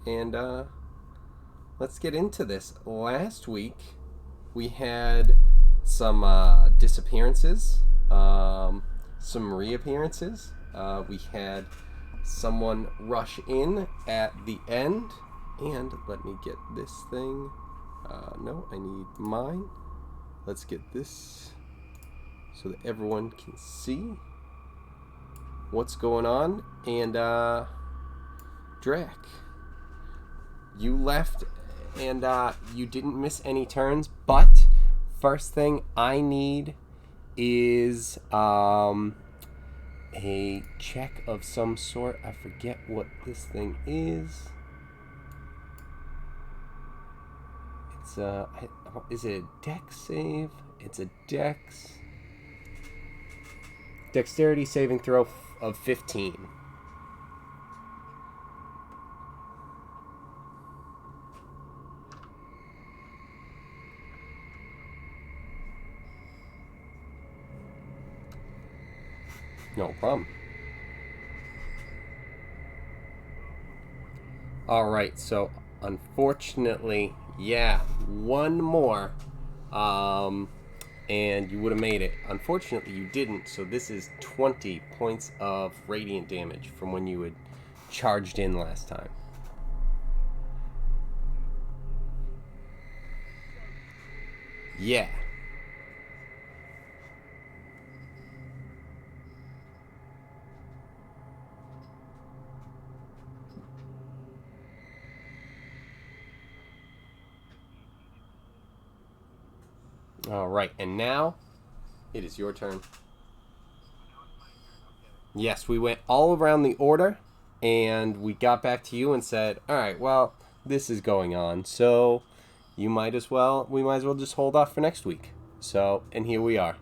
and let's get into this. Last week we had some disappearances, some reappearances. We had someone rush in at the end, and let me get this thing. No, I need mine. Let's get this so that everyone can see what's going on. And Drac, you left and you didn't miss any turns, but first thing I need is a check of some sort. I forget what this thing is. It's is it a dex save? It's a dexterity saving throw of 15. No problem. Alright, so unfortunately, yeah, one more. And you would have made it. Unfortunately, you didn't, so this is 20 points of radiant damage from when you had charged in last time. Yeah. Alright, and now it is your turn. Yes, we went all around the order, and we got back to you and said, alright, well, this is going on, so we might as well just hold off for next week. So, and here we are.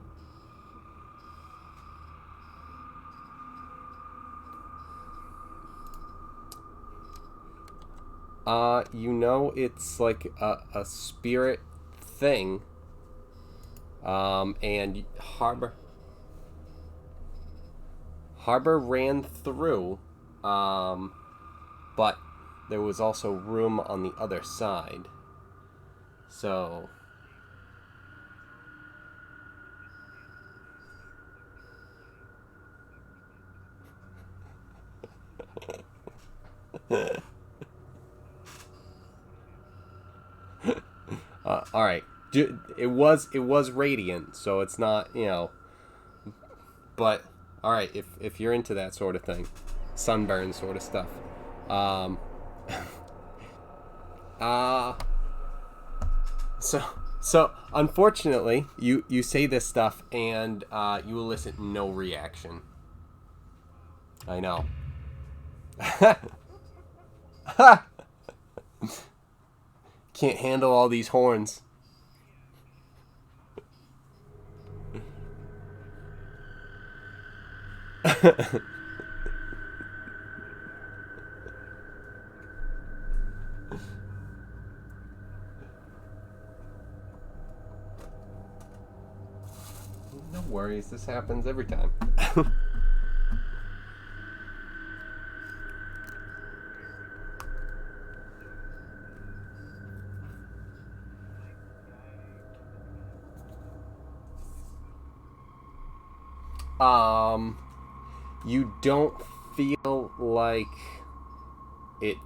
It's like a spirit thing. And Harbor ran through, but there was also room on the other side. So all right. It was radiant, so it's not, but all right, if you're into that sort of thing, sunburn sort of stuff. So unfortunately, you say this stuff and you elicit no reaction. I know. Can't handle all these horns. No worries, this happens every time. You don't feel like it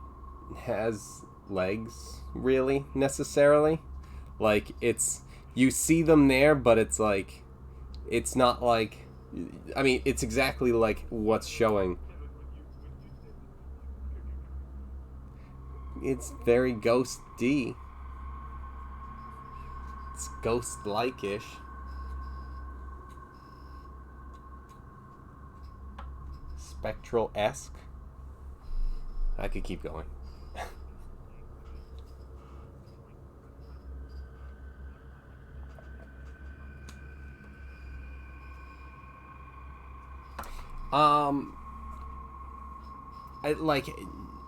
has legs, really, necessarily. Like, you see them there, but it's like, it's not like, I mean, it's exactly like what's showing. It's very ghosty. It's ghost-like-ish. Spectral-esque. I could keep going.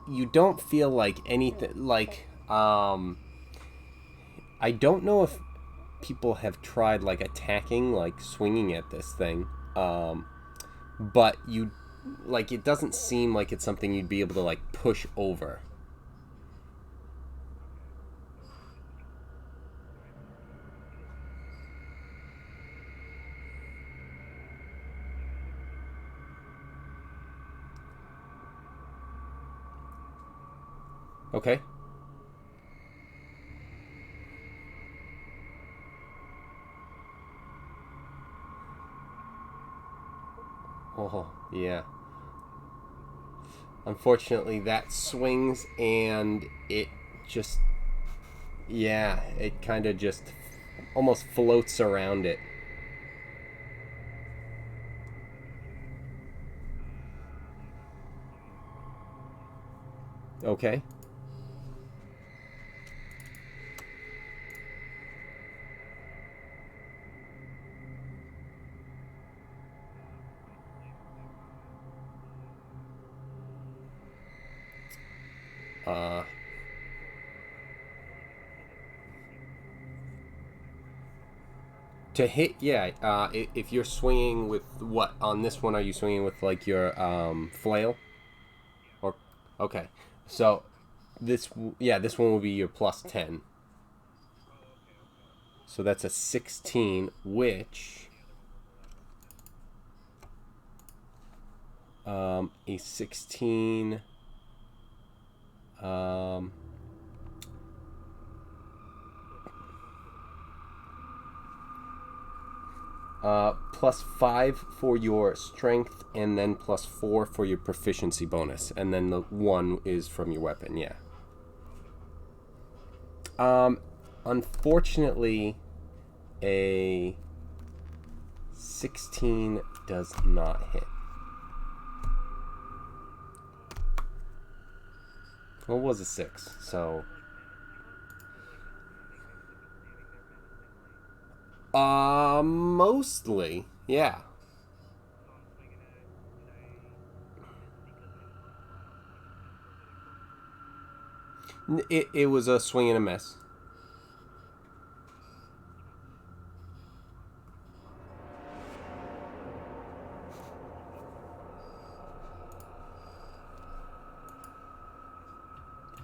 You don't feel like anything, like, I don't know if people have tried, like, attacking, like, swinging at this thing, but it doesn't seem like it's something you'd be able to, like, push over. Okay. Oh, yeah. Unfortunately, that swings and it just, yeah, it kind of just almost floats around it. Okay. Uh, to hit, yeah. If you're swinging with what on this one, are you swinging with like your flail? Or okay, so this, yeah, this one will be your +10. So that's a 16, which a 16 um, +5 for your strength, and then +4 for your proficiency bonus, and then the 1 is from your weapon. Yeah. Um, Unfortunately, a 16 does not hit. What was a 6? So, mostly, yeah. It was a swing and a miss.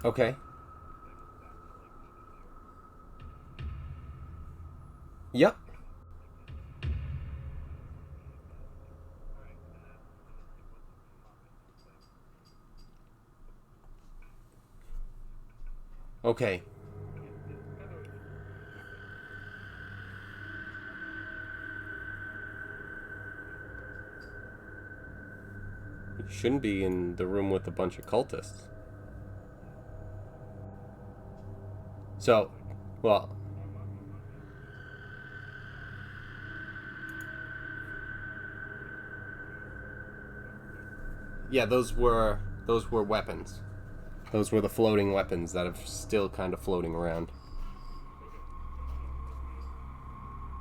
Okay. Yep. Okay. You shouldn't be in the room with a bunch of cultists. So, well, yeah, those were weapons. Those were the floating weapons that are still kind of floating around.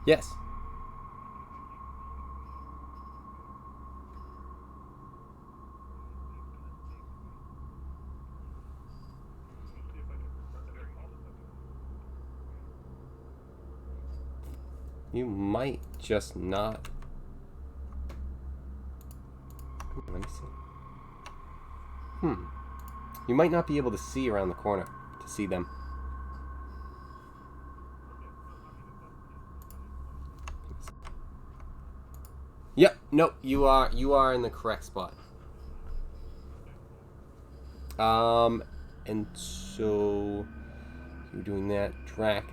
Yes. You might just not. Let me see. You might not be able to see around the corner to see them. Yep. Nope. You are in the correct spot. Um, and so you're doing that, Drac.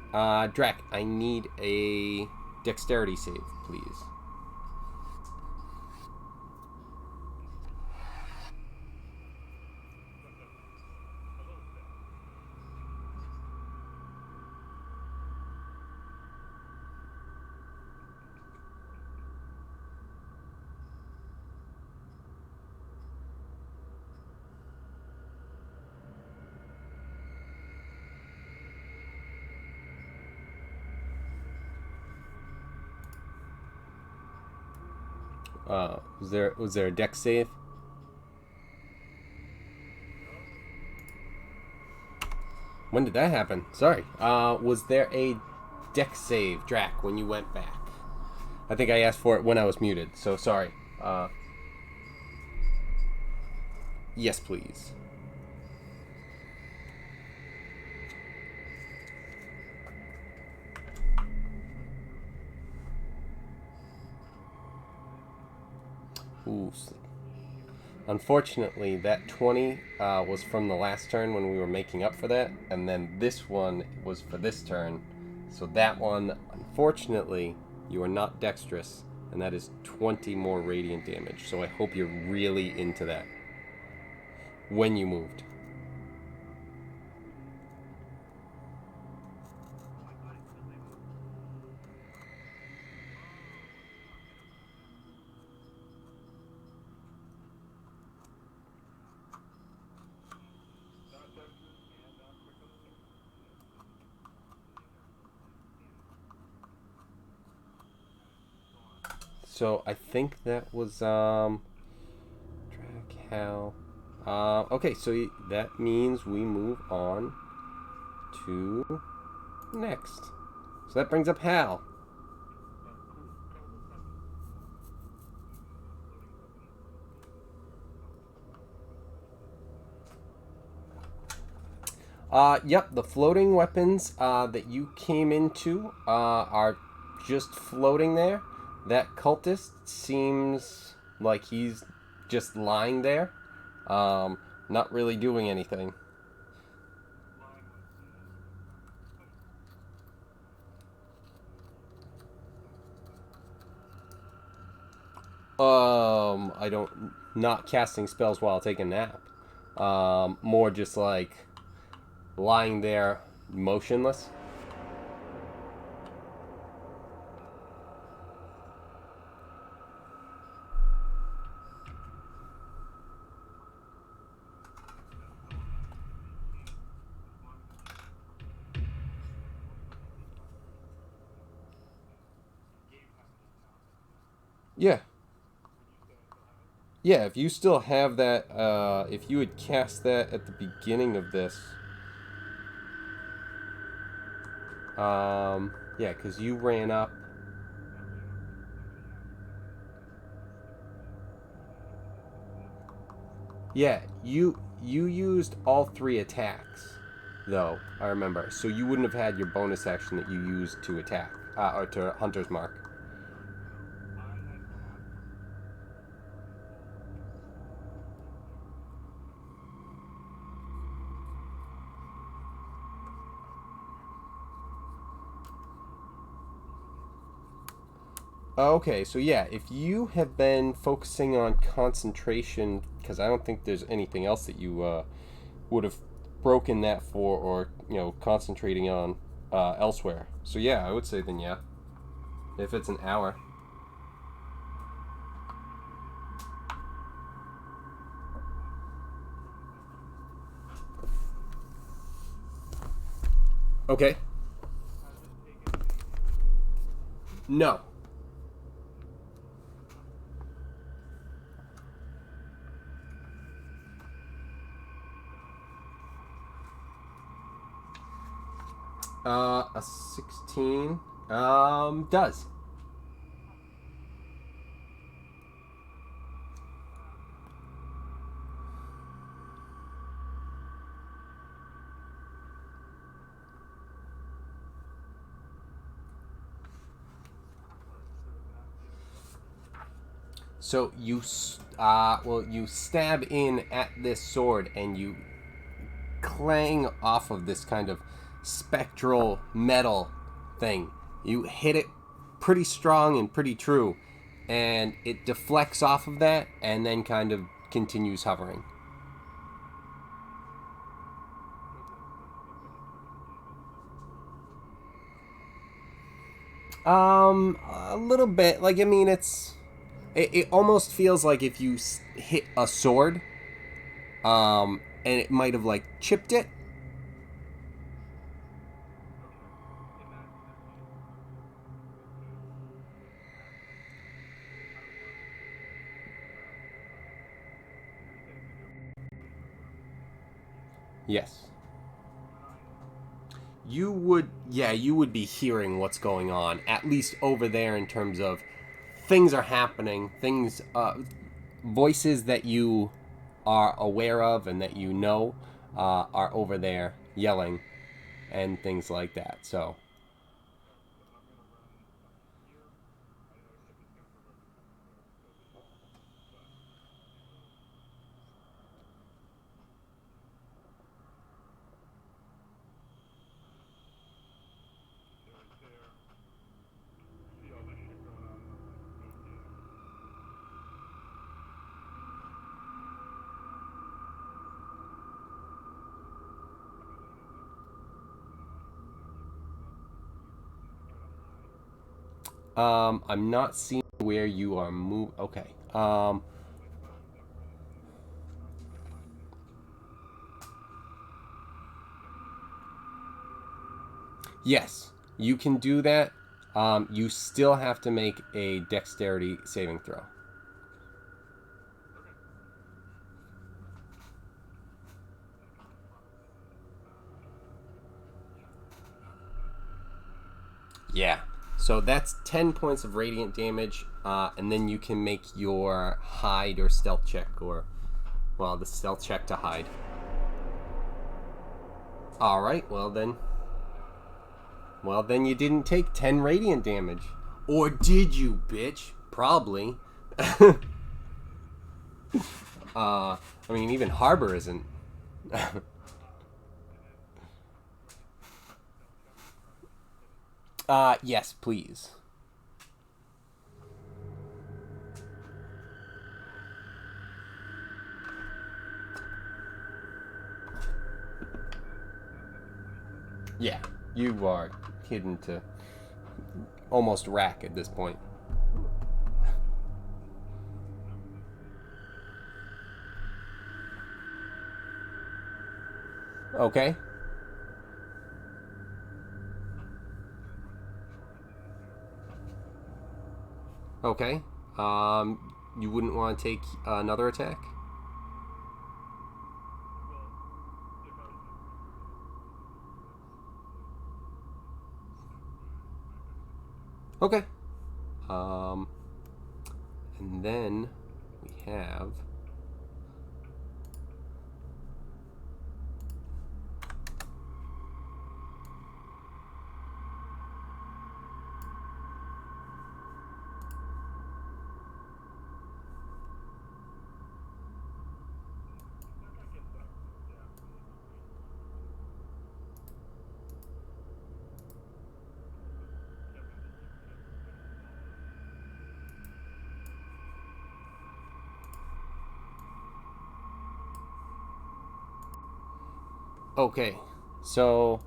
Drac, I need a dexterity save, please. Was there a dex save? When did that happen? Sorry. Was there a dex save, Drac, when you went back? I think I asked for it when I was muted, so sorry. Yes, please. Ooh. Unfortunately, that 20 was from the last turn when we were making up for that, and then this one was for this turn. So that one, unfortunately, you are not dexterous, and that is 20 more radiant damage. So I hope you're really into that when you moved. So I think that was drag Hal. Okay, so that means we move on to next. So that brings up Hal. Yep, the floating weapons that you came into are just floating there. That cultist seems like he's just lying there, not really doing anything. I don't not casting spells while taking a nap. More just like lying there, motionless. Yeah, yeah. If you still have that, if you had cast that at the beginning of this, yeah, because you ran up. Yeah, you used all three attacks, though I remember. So you wouldn't have had your bonus action that you used to attack or to Hunter's Mark. Okay, so yeah, if you have been focusing on concentration, because I don't think there's anything else that you would have broken that for, or concentrating on elsewhere. So yeah, I would say then yeah, if it's an hour. Okay. No. A 16 does. So you stab in at this sword and you clang off of this kind of spectral metal thing. You hit it pretty strong and pretty true, and it deflects off of that and then kind of continues hovering. A little bit. Like I mean, it almost feels like if you hit a sword, and it might have like chipped it. Yes. You would be hearing what's going on, at least over there, in terms of things are happening, voices that you are aware of and that you know are over there yelling and things like that. So, I'm not seeing where you are moving. Okay. Yes, you can do that. You still have to make a dexterity saving throw. Yeah. So that's 10 points of radiant damage, and then you can make your hide or stealth check, or, well, the stealth check to hide. All right, well then. Well, then you didn't take 10 radiant damage. Or did you, bitch? Probably. I mean, even Harbor isn't. Yes, please. Yeah, you are hidden to almost rack at this point. Okay. Okay. You wouldn't want to take another attack? Okay. Um, and then we have. Okay. So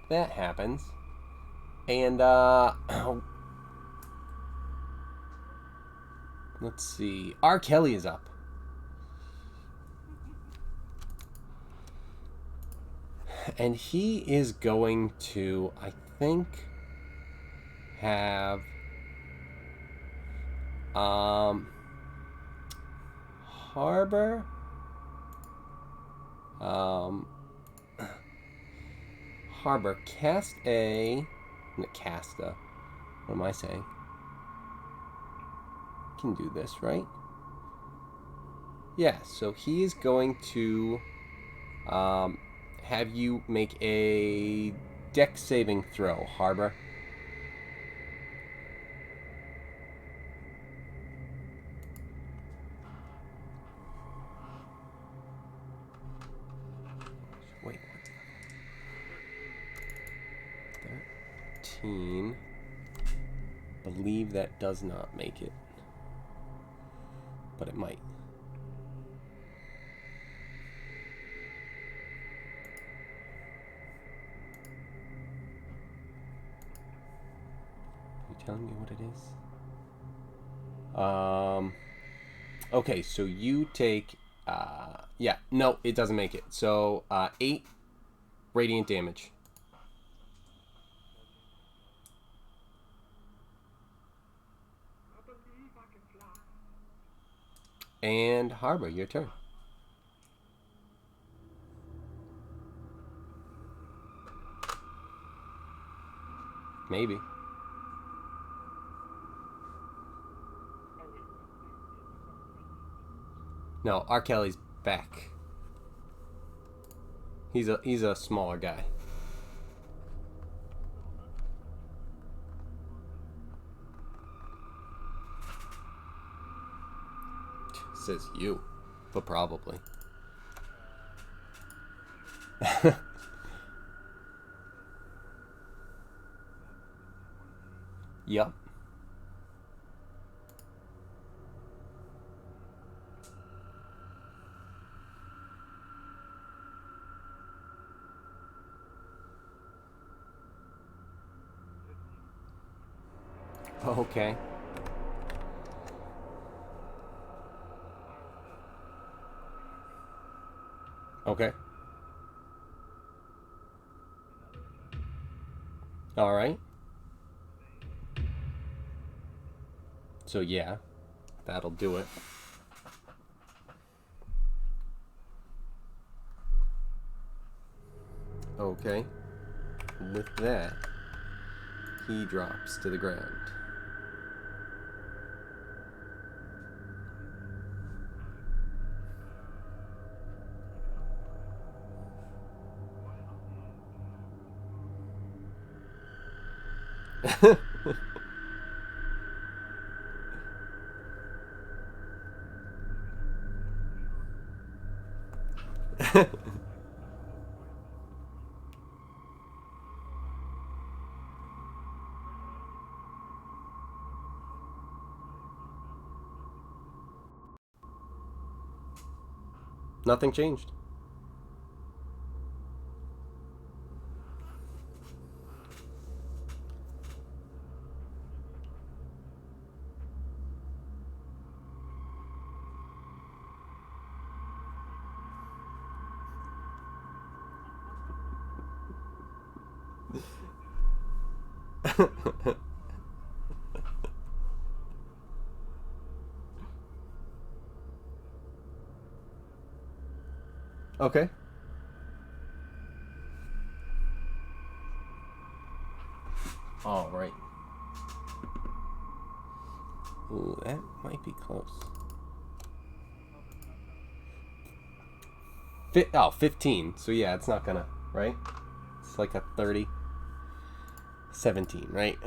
that happens. And, let's see. R. Kelly is up. And he is going to, I think, have Harbor. Um, Harbor, cast a. Cast a. What am I saying? Can do this, right? Yeah, so he's going to have you make a dex saving throw, Harbor. Wait, what? 13. Believe that does not make it, but it might. Are you telling me what it is? Okay, so you take. Yeah, no, it doesn't make it. So 8 radiant damage. And Harbor, your turn. Maybe. No, R. Kelly's back. He's a smaller guy. Says you, but probably. Yep. Okay. Okay. All right. So yeah, that'll do it. Okay. With that, he drops to the ground. Nothing changed. Okay. All right. Ooh, that might be close. 15. So yeah, it's not gonna, right? It's like a 30. 17, right?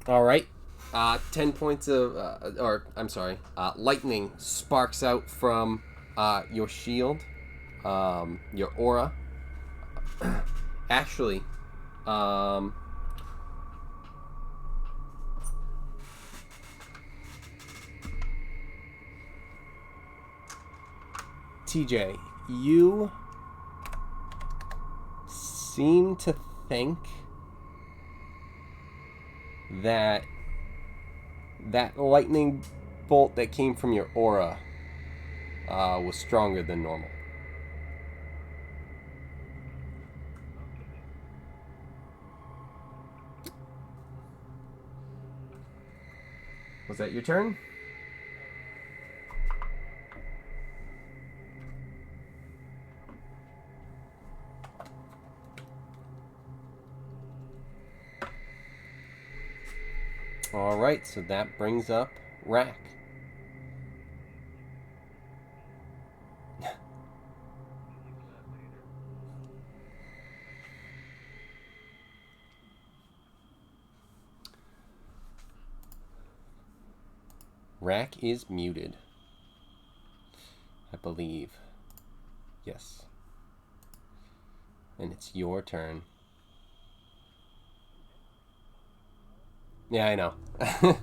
All right. 10 points of, lightning sparks out from your shield, your aura. Actually, um, TJ, you seem to think that lightning bolt that came from your aura was stronger than normal. Was that your turn? All right, so that brings up Rack. Rack is muted, I believe. Yes. And it's your turn. Yeah, I know. $16.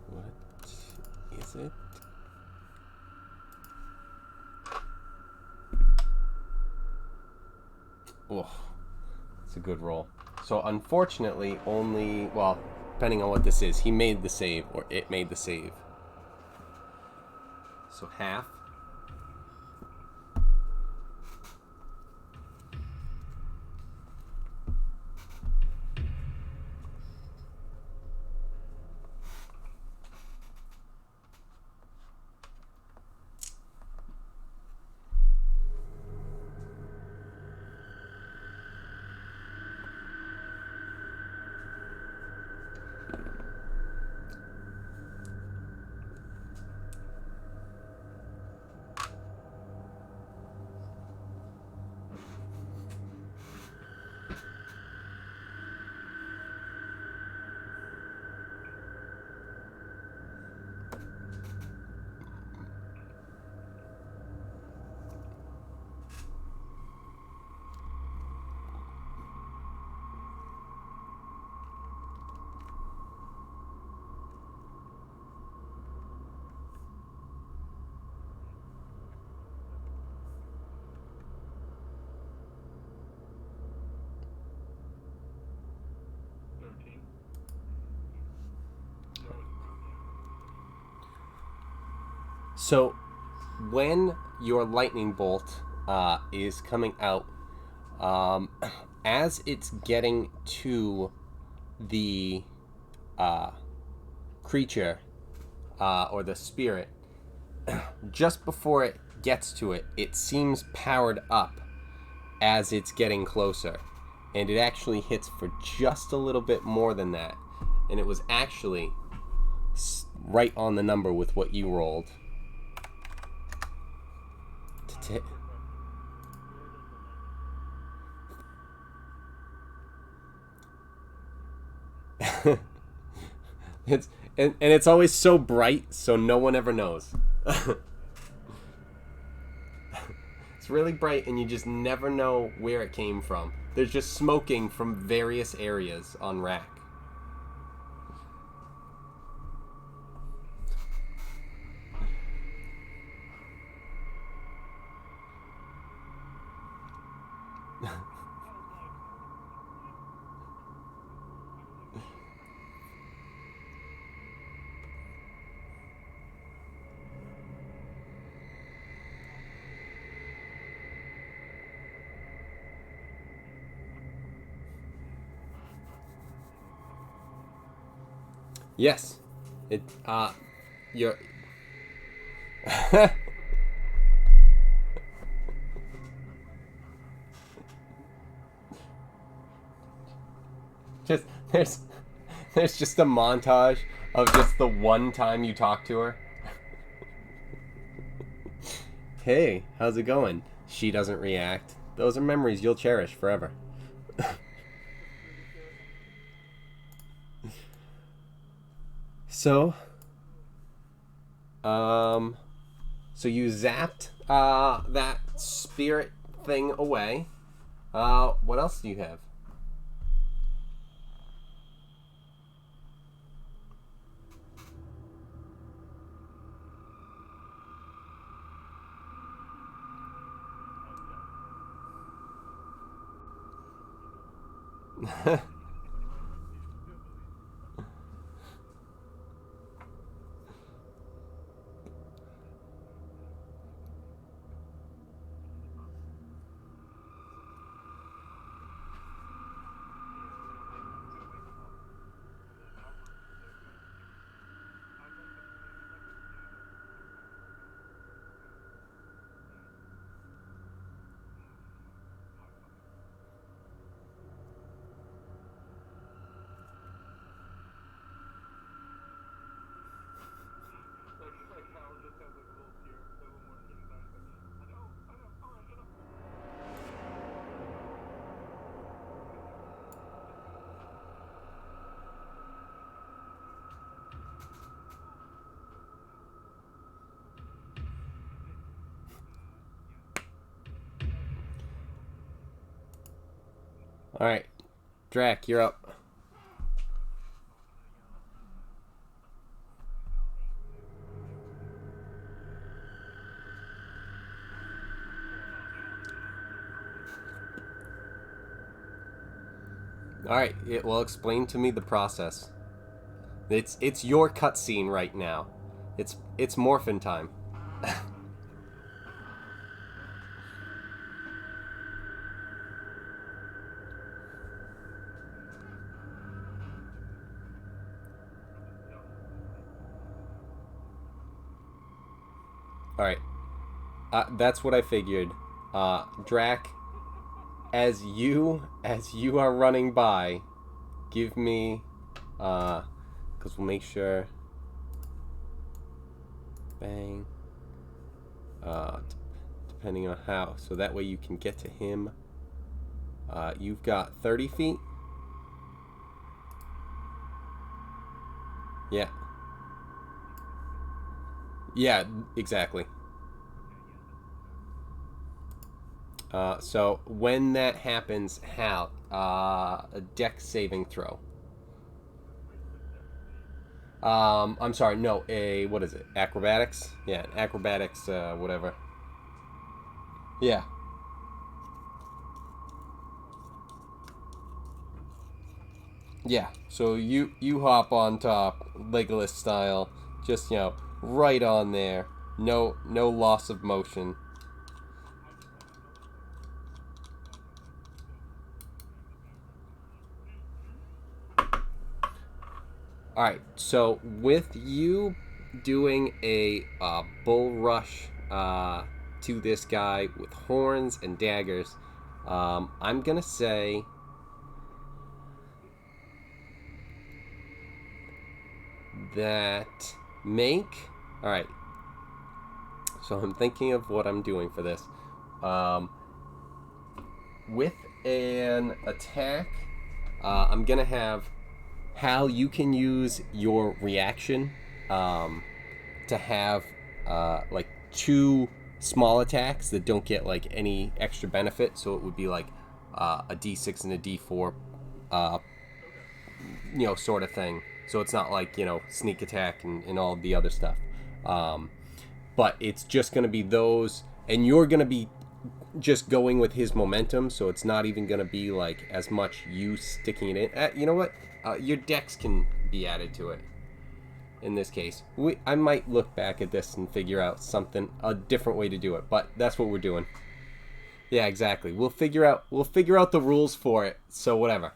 What is it? Oh, it's a good roll. So unfortunately, only, well, depending on what this is, he made the save, or it made the save. So half. So when your lightning bolt is coming out, as it's getting to the creature or the spirit, just before it gets to it, it seems powered up as it's getting closer. And it actually hits for just a little bit more than that. And it was actually right on the number with what you rolled. And it's always so bright, so no one ever knows. It's really bright, and you just never know where it came from. There's just smoking from various areas on rack. Yes. You're... just, there's just a montage of just the one time you talk to her. Hey, how's it going? She doesn't react. Those are memories you'll cherish forever. So you zapped that spirit thing away. What else do you have? All right, Drac, you're up. All right, it will explain to me the process. It's your cutscene right now. It's morphin time. All right, that's what I figured. Drac, as you are running by, give me, because we'll make sure. Bang. Depending on how, so that way you can get to him. You've got 30 feet. Yeah. Yeah, exactly. So when that happens, Hal, a dex saving throw. I'm sorry, no, what is it? Acrobatics? Yeah, acrobatics, whatever. Yeah. Yeah, so you hop on top, Legolas style, just, right on there. no loss of motion. All right, so with you doing a bull rush to this guy with horns and daggers, I'm gonna say that make. All right, so I'm thinking of what I'm doing for this. With an attack, I'm gonna have Hal. You can use your reaction to have like two small attacks that don't get like any extra benefit. So it would be like a D6 and a D4, sort of thing. So it's not like sneak attack and all the other stuff. But it's just going to be those, and you're going to be just going with his momentum. So it's not even going to be like as much you sticking it in. You know what? Your dex can be added to it. In this case, I might look back at this and figure out a different way to do it, but that's what we're doing. Yeah, exactly. We'll figure out the rules for it. So whatever.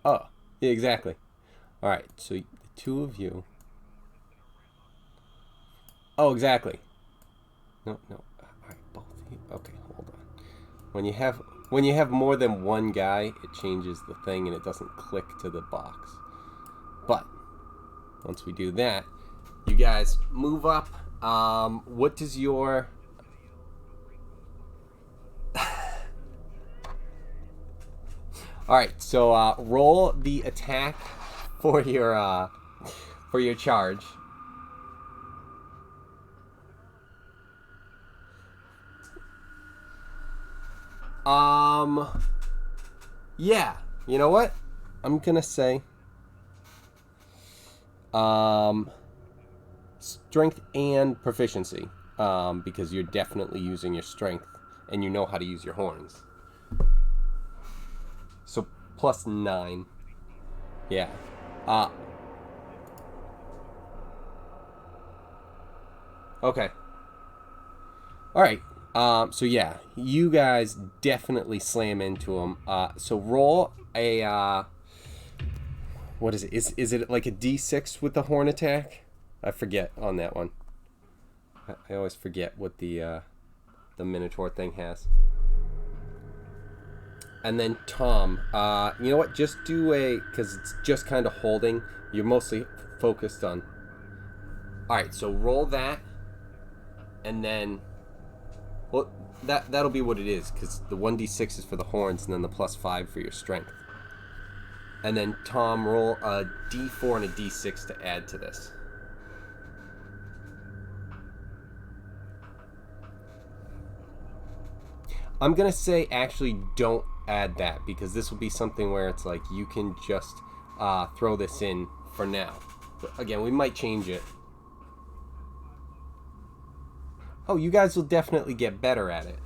Oh, yeah, exactly. All right, so the two of you. Oh, exactly. No. All right, both of you. Okay, hold on. When you have more than one guy, it changes the thing and it doesn't click to the box. But once we do that, you guys move up. What does your All right, so roll the attack for your charge. Yeah. You know what? I'm gonna say strength and proficiency, because you're definitely using your strength and you know how to use your horns. So +9. Yeah. Okay. All right. So yeah, you guys definitely slam into him. So roll a what is it? Is it like a D6 with the horn attack? I forget on that one. I always forget what the Minotaur thing has. And then Tom, you know what? Just do because it's just kind of holding. You're mostly focused on. All right, so roll that, and then, well, that'll be what it is, because the 1d6 is for the horns, and then the +5 for your strength. And then Tom, roll a d4 and a d6 to add to this. I'm gonna say actually don't add that, because this will be something where it's like you can just throw this in for now. But again, we might change it. Oh, you guys will definitely get better at it.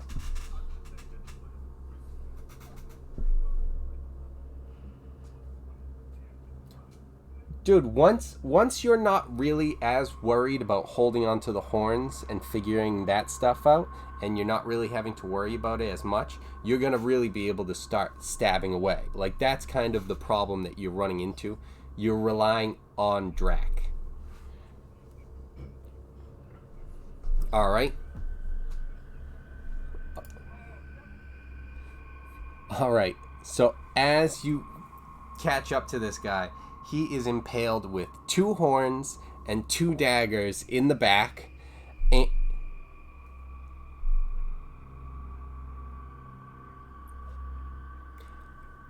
Dude, once you're not really as worried about holding onto the horns and figuring that stuff out, and you're not really having to worry about it as much, you're going to really be able to start stabbing away. Like, that's kind of the problem that you're running into. You're relying on Drac. All right. All right. So as you catch up to this guy, he is impaled with 2 horns and 2 daggers in the back. And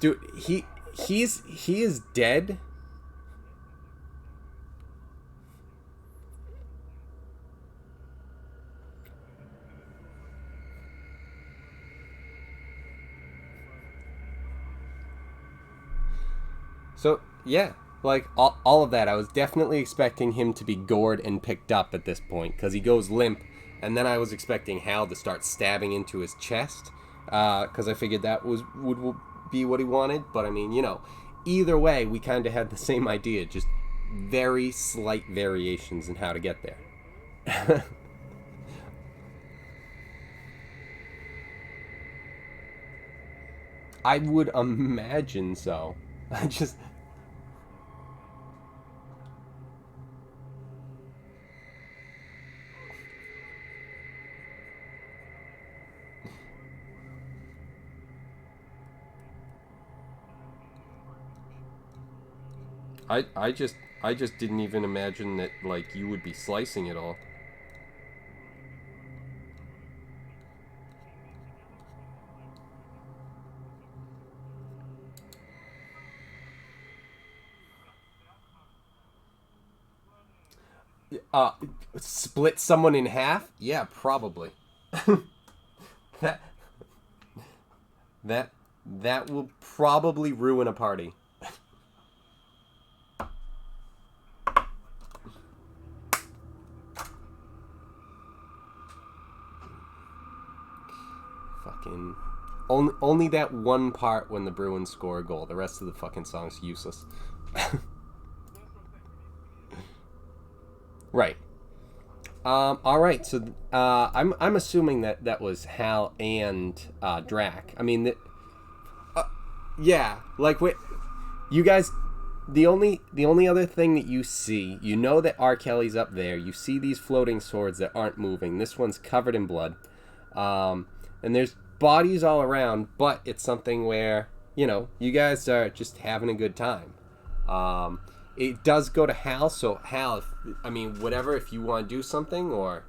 dude, he is dead. So, yeah, like all of that. I was definitely expecting him to be gored and picked up at this point, because he goes limp, and then I was expecting Hal to start stabbing into his chest, because I figured that would be what he wanted. But I mean, either way, we kind of had the same idea, just very slight variations in how to get there. I would imagine so. I just I just didn't even imagine that like you would be slicing it all. Uh, split someone in half? Yeah, probably. that that that will probably ruin a party. Fucking only that one part when the Bruins score a goal. The rest of the fucking song's useless. Right. All right. So I'm assuming that that was Hal and Drac. I mean, yeah. Like you guys. The only other thing that you see, you know that R. Kelly's up there. You see these floating swords that aren't moving. This one's covered in blood, and there's bodies all around. But it's something where you guys are just having a good time. Um, it does go to Hal. So Hal, I mean, whatever. If you want to do something, or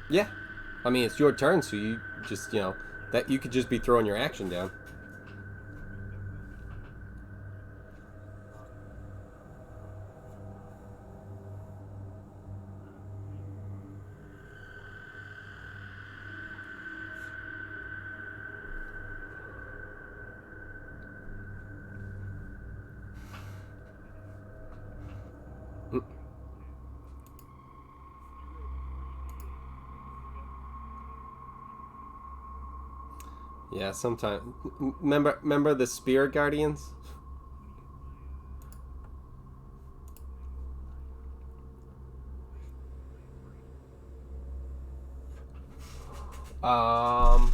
yeah, I mean it's your turn. So you just that you could just be throwing your action down. Yeah, sometimes. Remember the Spirit Guardians? Um.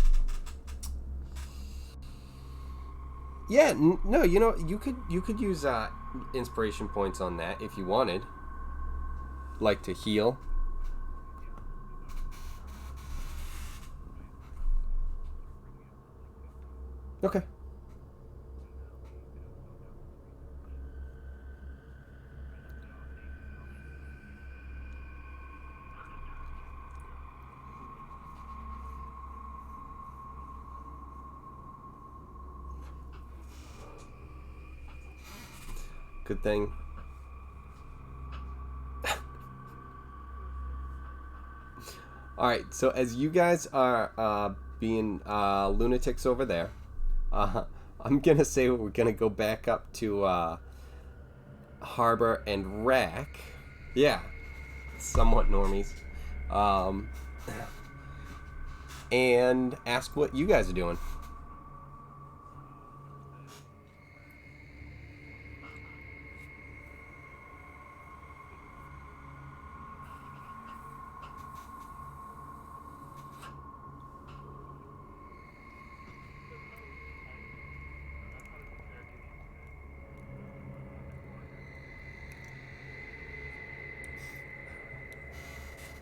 Yeah. No. You could use inspiration points on that if you wanted, like to heal. Okay. Good thing. All right. So as you guys are being lunatics over there, uh, I'm gonna say we're gonna go back up to Harbor and Rack. Yeah, somewhat normies. Um, and ask what you guys are doing.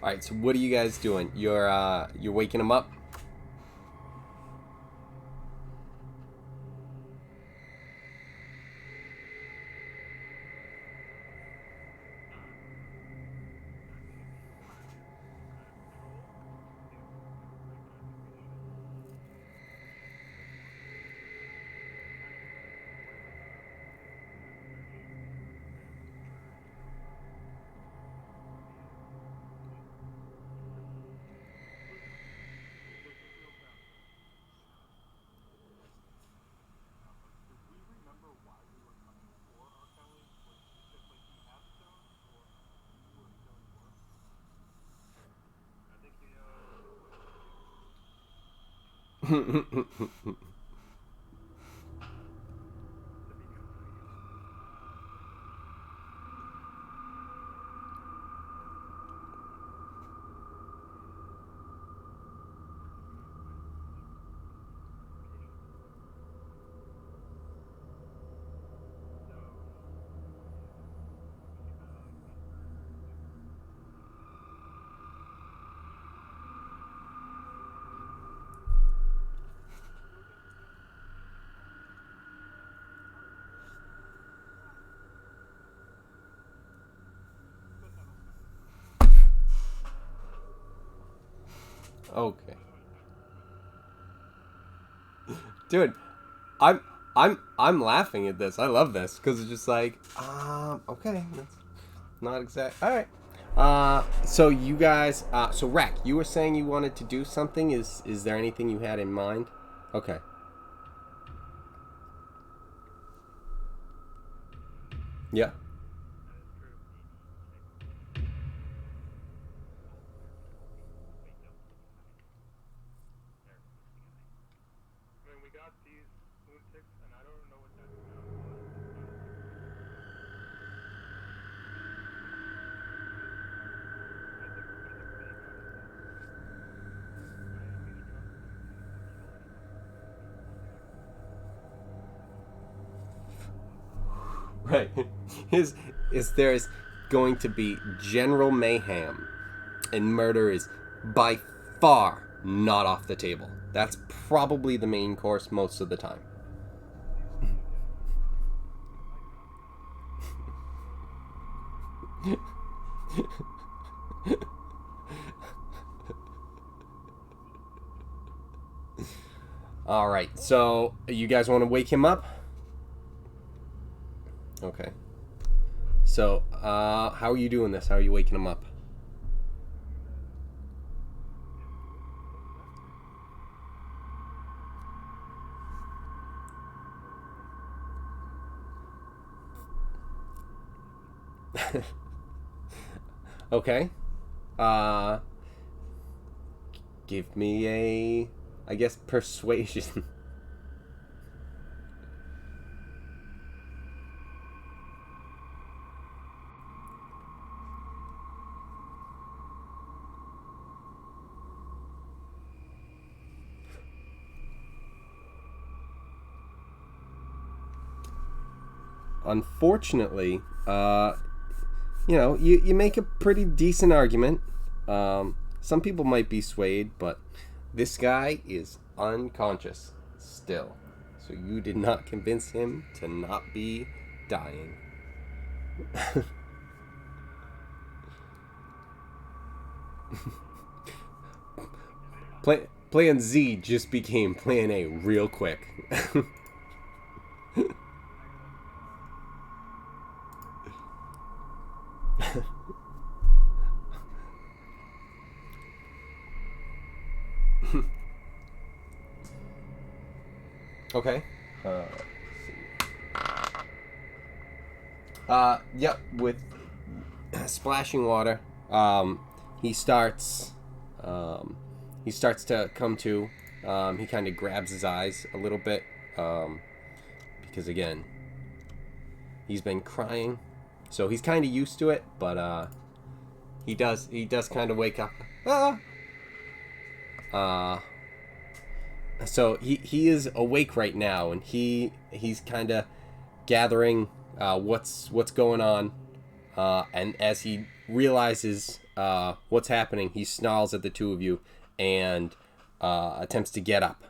All right. So what are you guys doing? You're waking them up. Okay. Dude, I'm laughing at this. I love this because it's just like, okay, that's not exact. All right. So you guys, so Rack, you were saying you wanted to do something. Is there anything you had in mind? Okay. Yeah. Right. Is there's going to be general mayhem, and murder is by far not off the table. That's probably the main course most of the time. All right. So you guys want to wake him up? Okay. So, how are you doing this? How are you waking him up? Okay. Uh, give me a, I guess, persuasion. Unfortunately, you make a pretty decent argument. Some people might be swayed, but this guy is unconscious still. So you did not convince him to not be dying. Plan Z just became Plan A real quick. Okay. Let's see. Yep. With splashing water, he starts. He starts to come to. He kind of grabs his eyes a little bit, because again, he's been crying, so he's kind of used to it. But he does kind of wake up. Ah! Uh, so he is awake right now, and he's kind of gathering what's going on, and as he realizes what's happening, he snarls at the two of you and attempts to get up.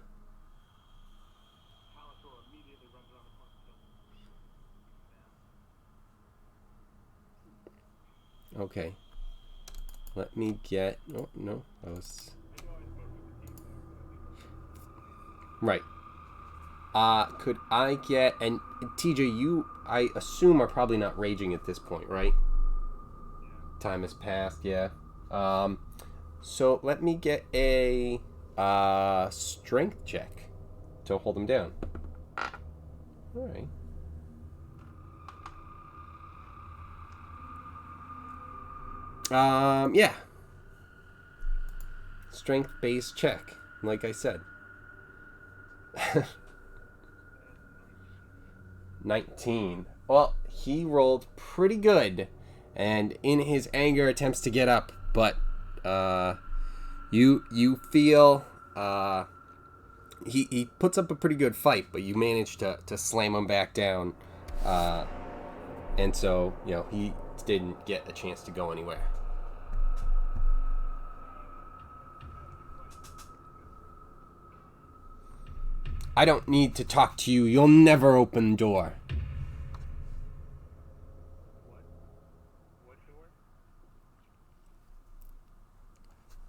Okay, let me get. Oh no, that was right. Could I get, and TJ, you, I assume, are probably not raging at this point, right? Time has passed, yeah. Um, so let me get a strength check to hold him down. All right. Yeah. Strength based check, like I said. 19. Well, he rolled pretty good, and in his anger attempts to get up, but you feel he puts up a pretty good fight, but you manage to slam him back down, and so he didn't get a chance to go anywhere. I don't need to talk to you. You'll never open the door.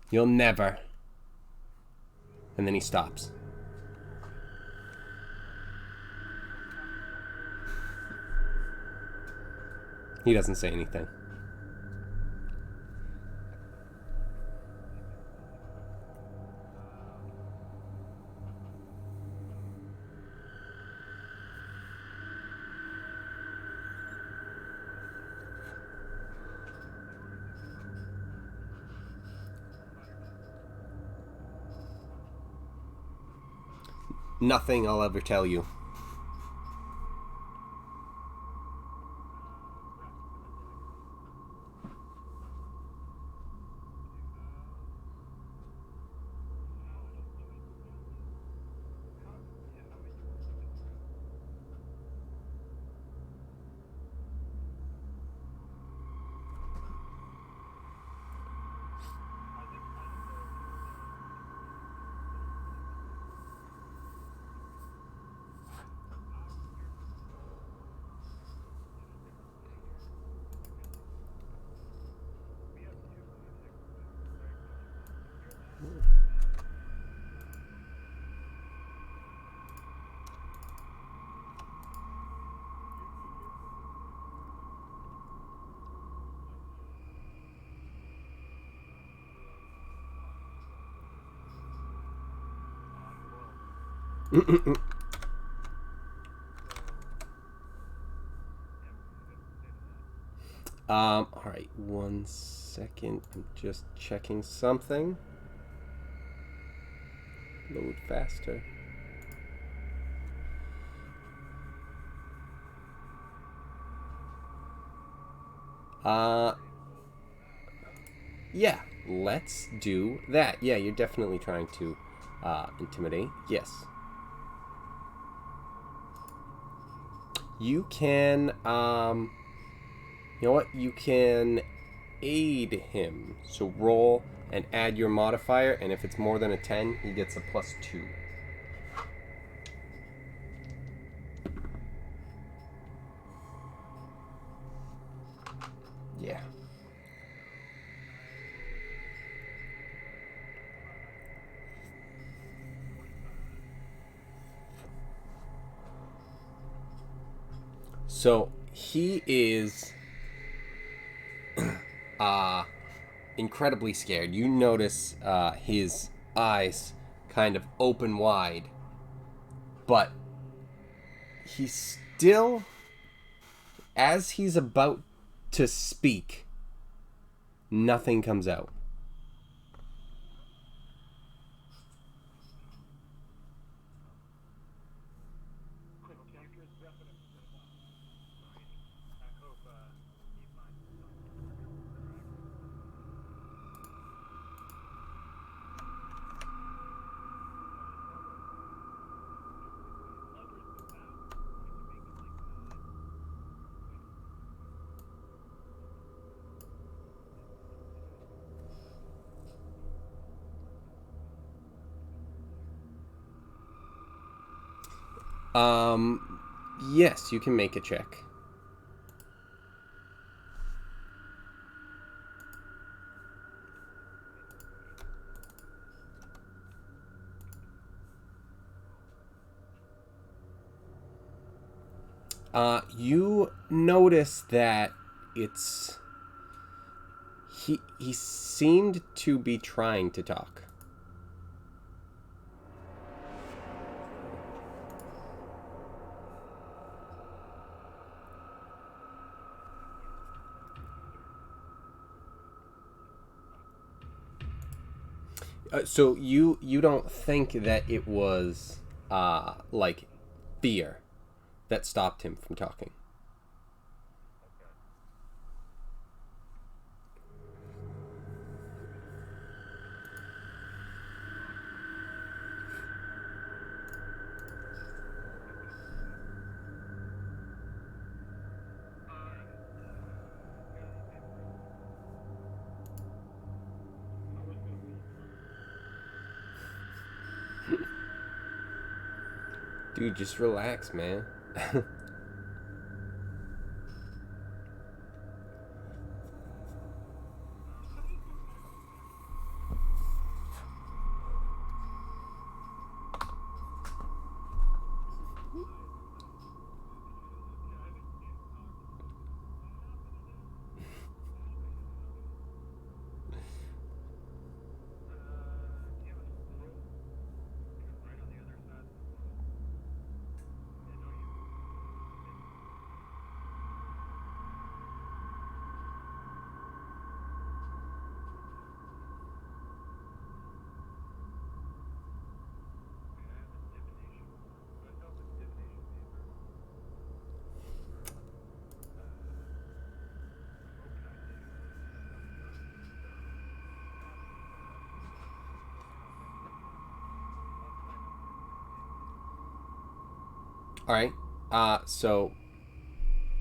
You'll never. And then he stops. He doesn't say anything. Nothing I'll ever tell you. All right, 1 second. I'm just checking something. Load faster. Yeah, let's do that. Yeah, you're definitely trying to intimidate. Yes. You can, you know what? You can aid him. So roll and add your modifier, and if it's more than a 10, he gets a +2. Yeah. So he is incredibly scared. You notice his eyes kind of open wide, but he's still, as he's about to speak, nothing comes out. Yes, you can make a check. You notice that it's he seemed to be trying to talk. So you don't think that it was like fear that stopped him from talking. Dude, just relax, man. All right. So,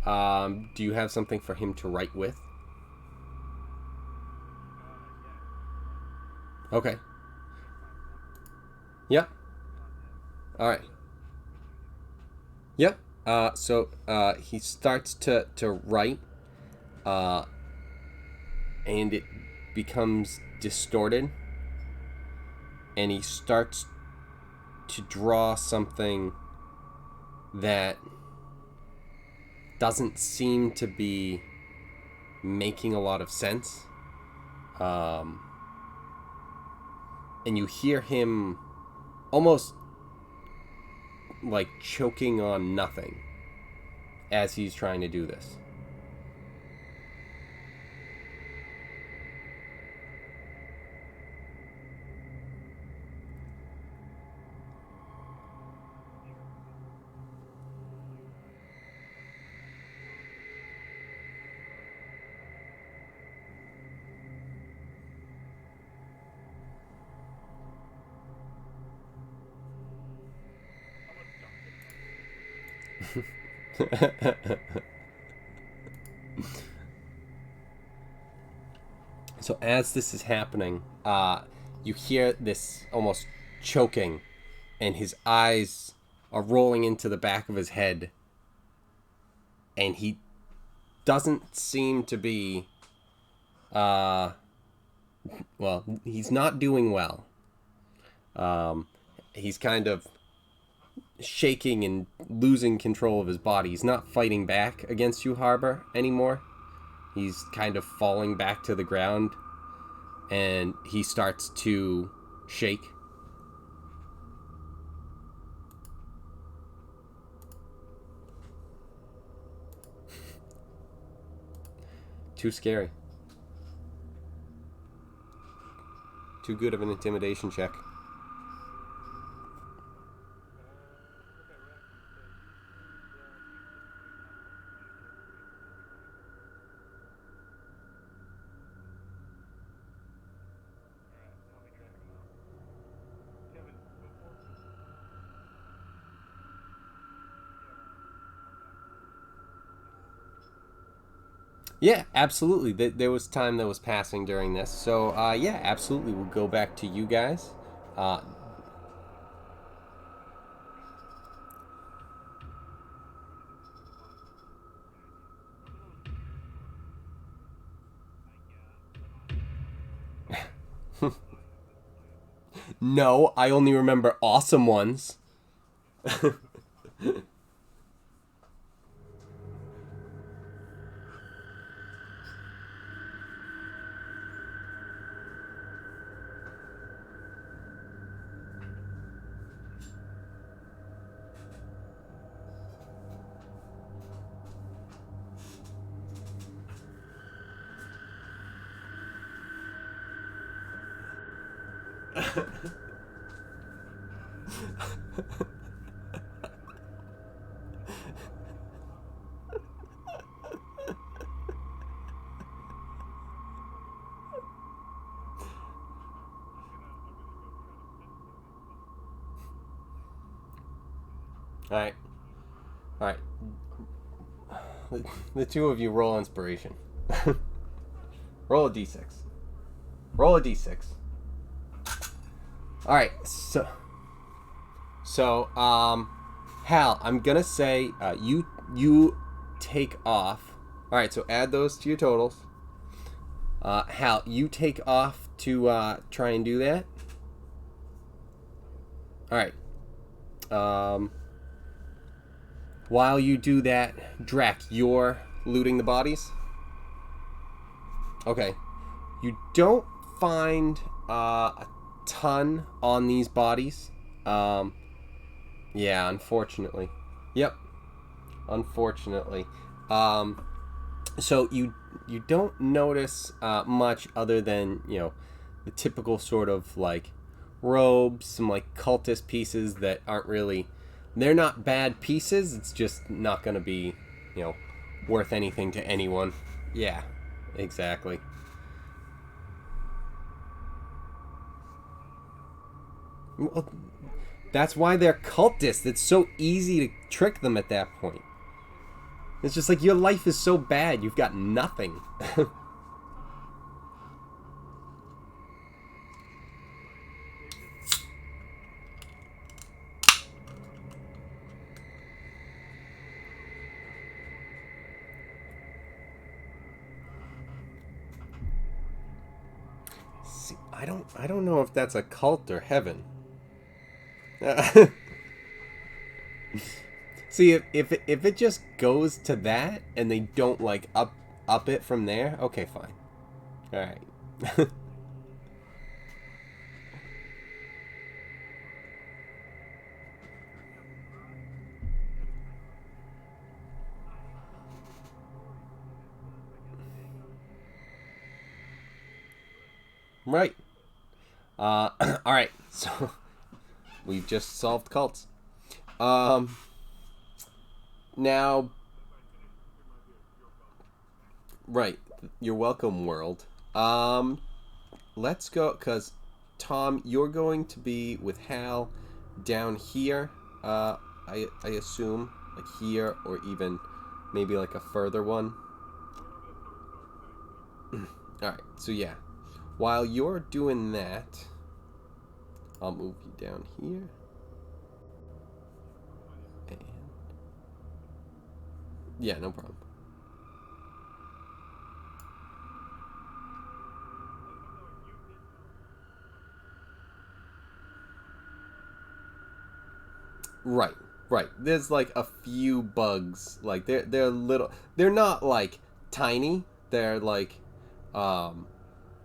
do you have something for him to write with? Okay. Yep. All right. Yep. So he starts to write, uh, and it becomes distorted, and he starts to draw something that doesn't seem to be making a lot of sense. Um, and you hear him almost like choking on nothing as he's trying to do this. So as this is happening, you hear this almost choking, and his eyes are rolling into the back of his head, and he doesn't seem to be, well, he's not doing well. He's kind of shaking and losing control of his body. He's not fighting back against you, Harbor, anymore. He's kind of falling back to the ground, and he starts to shake. Too scary. Too good of an intimidation check. Yeah, absolutely. There was time that was passing during this. So, yeah, absolutely. We'll go back to you guys. Uh, no, I only remember awesome ones. All right. All right. The two of you roll inspiration. Roll a d6. Roll a d6. All right. Hal, I'm gonna say you take off. All right. So add those to your totals. Hal, you take off to try and do that. All right. While you do that, Drac, you're looting the bodies. Okay. You don't find a ton on these bodies. Yeah, unfortunately. Yep. Unfortunately. So you don't notice much other than, the typical sort of like robes, some like cultist pieces that aren't really, they're not bad pieces. It's just not going to be, worth anything to anyone. Yeah, exactly. Well, that's why they're cultists. It's so easy to trick them at that point. It's just like your life is so bad, you've got nothing. See, I don't know if that's a cult or heaven. See, if it just goes to that and they don't like up it from there, okay, fine. All right. Right. All right. So we've just solved cults. Um. Now, right. You're welcome, world. Let's go, cause Tom, you're going to be with Hal down here. I assume like here or even maybe like a further one. All right. So yeah, while you're doing that, I'll move you down here. And yeah, no problem. Right, right. There's like a few bugs. Like they're little. They're not like tiny. Um,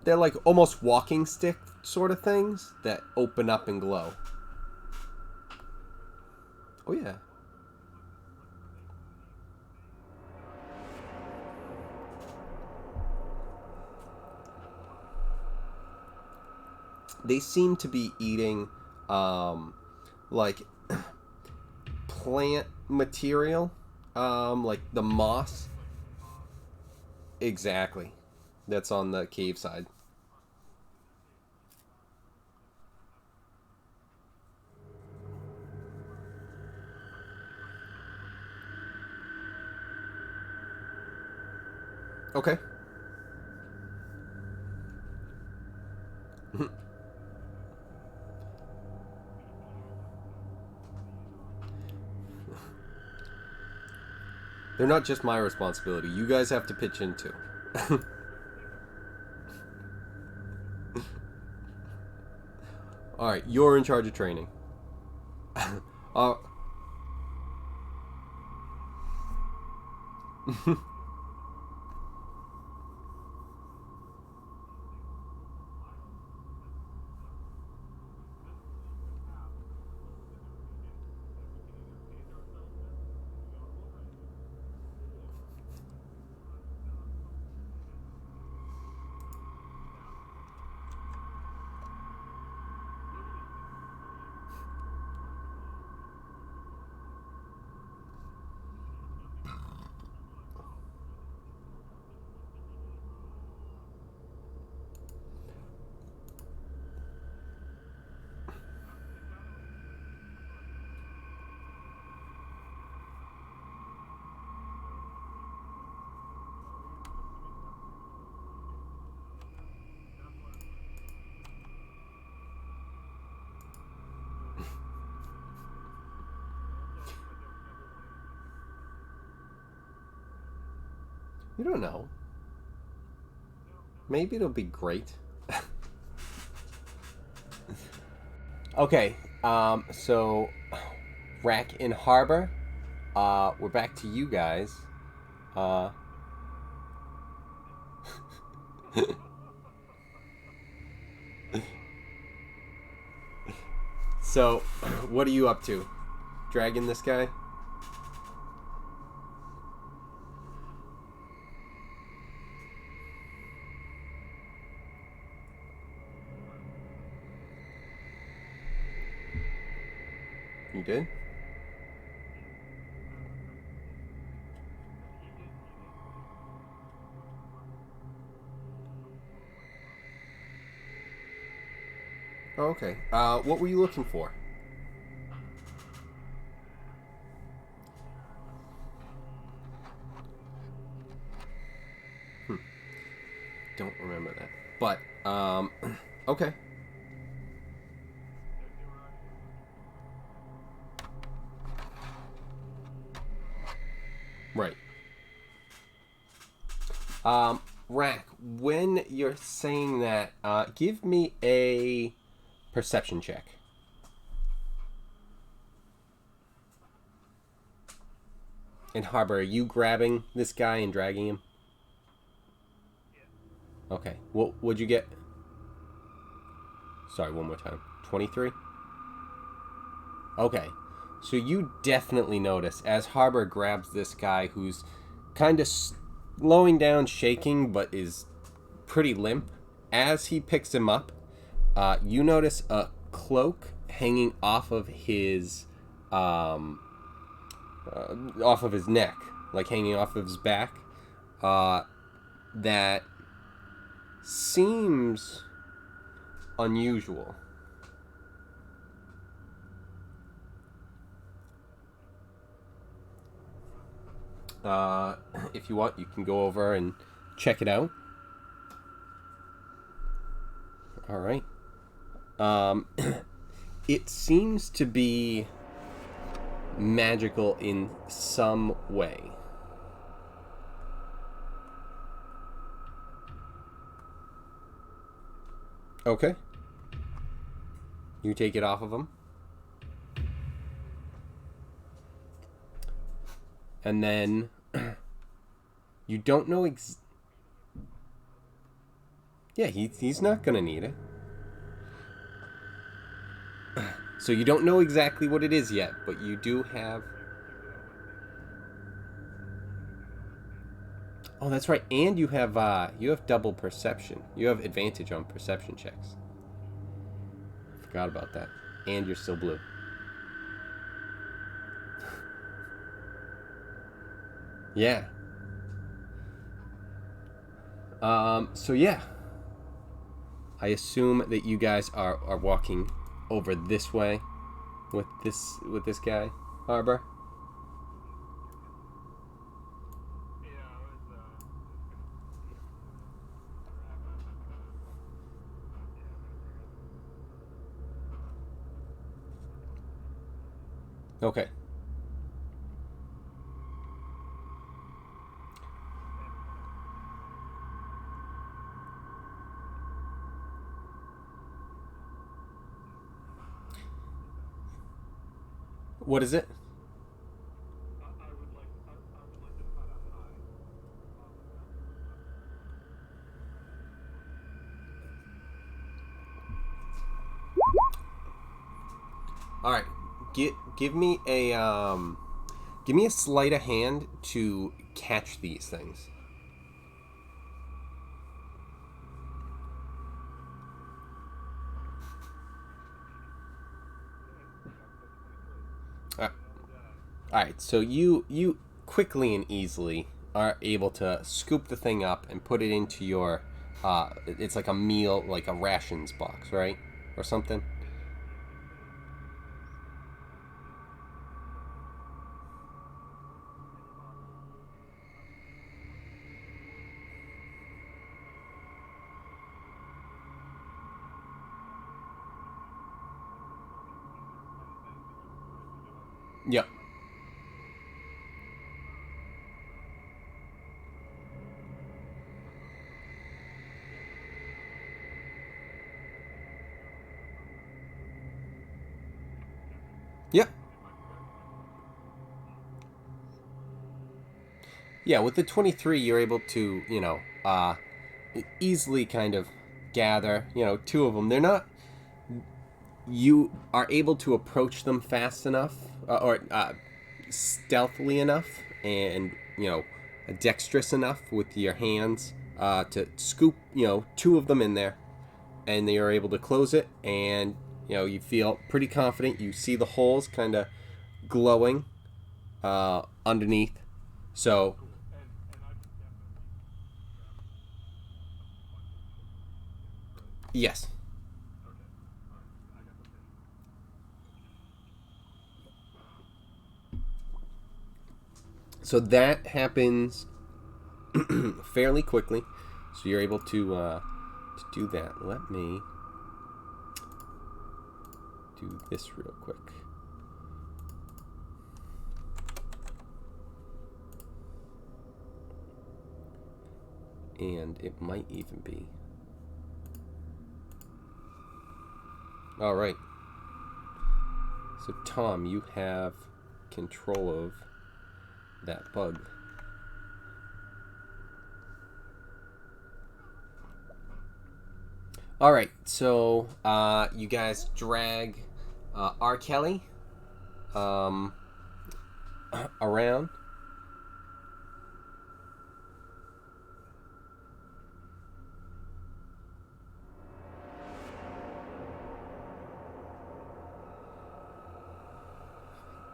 they're like almost walking stick sort of things that open up and glow. Oh yeah. They seem to be eating, like plant material, like the moss. Exactly. That's on the cave side. Okay. They're not just my responsibility. You guys have to pitch in too. All right, you're in charge of training. uh, You don't know. Maybe it'll be great. Okay, so Rack in Harbor. We're back to you guys. Uh, so, what are you up to? Dragging this guy? You did? Oh, okay. What were you looking for? Don't remember that. But, okay. Right. Rack, when you're saying that, give me a perception check. In Harbor, are you grabbing this guy and dragging him? Okay. What'd you get? Sorry, one more time. 23? Okay. So you definitely notice as Harbor grabs this guy who's kind of slowing down, shaking, but is pretty limp. As he picks him up, you notice a cloak hanging off of his neck, like hanging off of his back. That seems unusual. If you want, you can go over and check it out. All right. It seems to be magical in some way. Okay. You take it off of him. And then you don't know yeah, he's not going to need it. So you don't know exactly what it is yet, but you do have... Oh, that's right. And you have double perception. You have advantage on perception checks. Forgot about that. And you're still blue. Yeah. So yeah. I assume that you guys are walking over this way with this guy, Harbor. Okay. What is it? All right. Give me a sleight of hand to catch these things. All right. So you quickly and easily are able to scoop the thing up and put it into your it's like a meal, like a rations box, right? Or something. Yep. Yeah. Yeah, with the 23, you're able to, easily kind of gather, two of them. They're not, you are able to approach them fast enough, or stealthily enough, and, dexterous enough with your hands to scoop, two of them in there, and they are able to close it, and, you feel pretty confident. You see the holes kind of glowing underneath. So, yes. So that happens fairly quickly. So you're able to do that. Let me do this real quick. And it might even be. All right. So Tom, you have control of that bug. All right. So you guys drag R. Kelly um, around.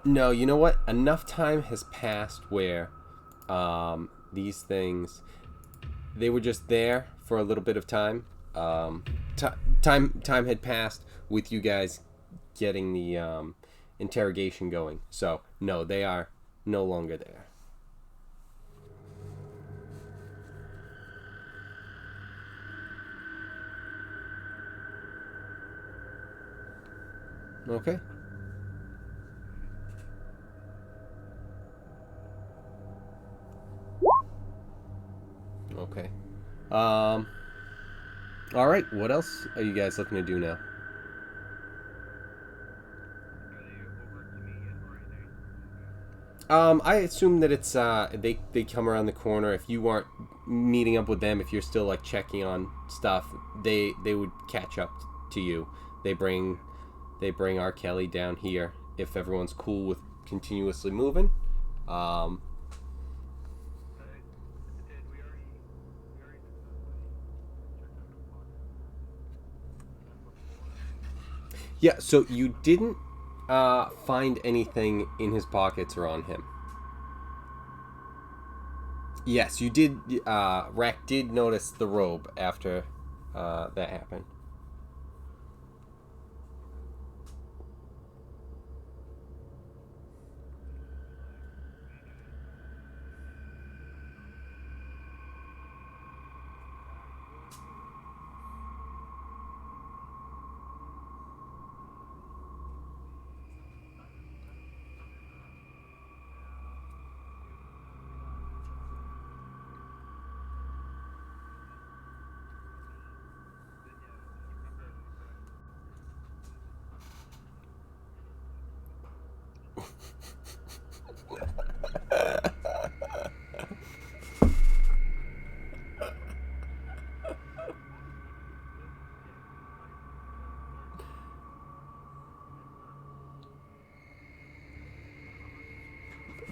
No, you know what? Enough time has passed where these things, they were just there for a little bit of time. T- time had passed with you guys getting the interrogation going. So no, they are no longer there. Okay. Okay. Um. All right. What else are you guys looking to do now? I assume that it's they come around the corner. If you aren't meeting up with them, if you're still like checking on stuff, they would catch up to you. They bring they bring R. Kelly down here if everyone's cool with continuously moving. Um, yeah. So you didn't find anything in his pockets or on him. Yes, you did. Rack did notice the robe after that happened.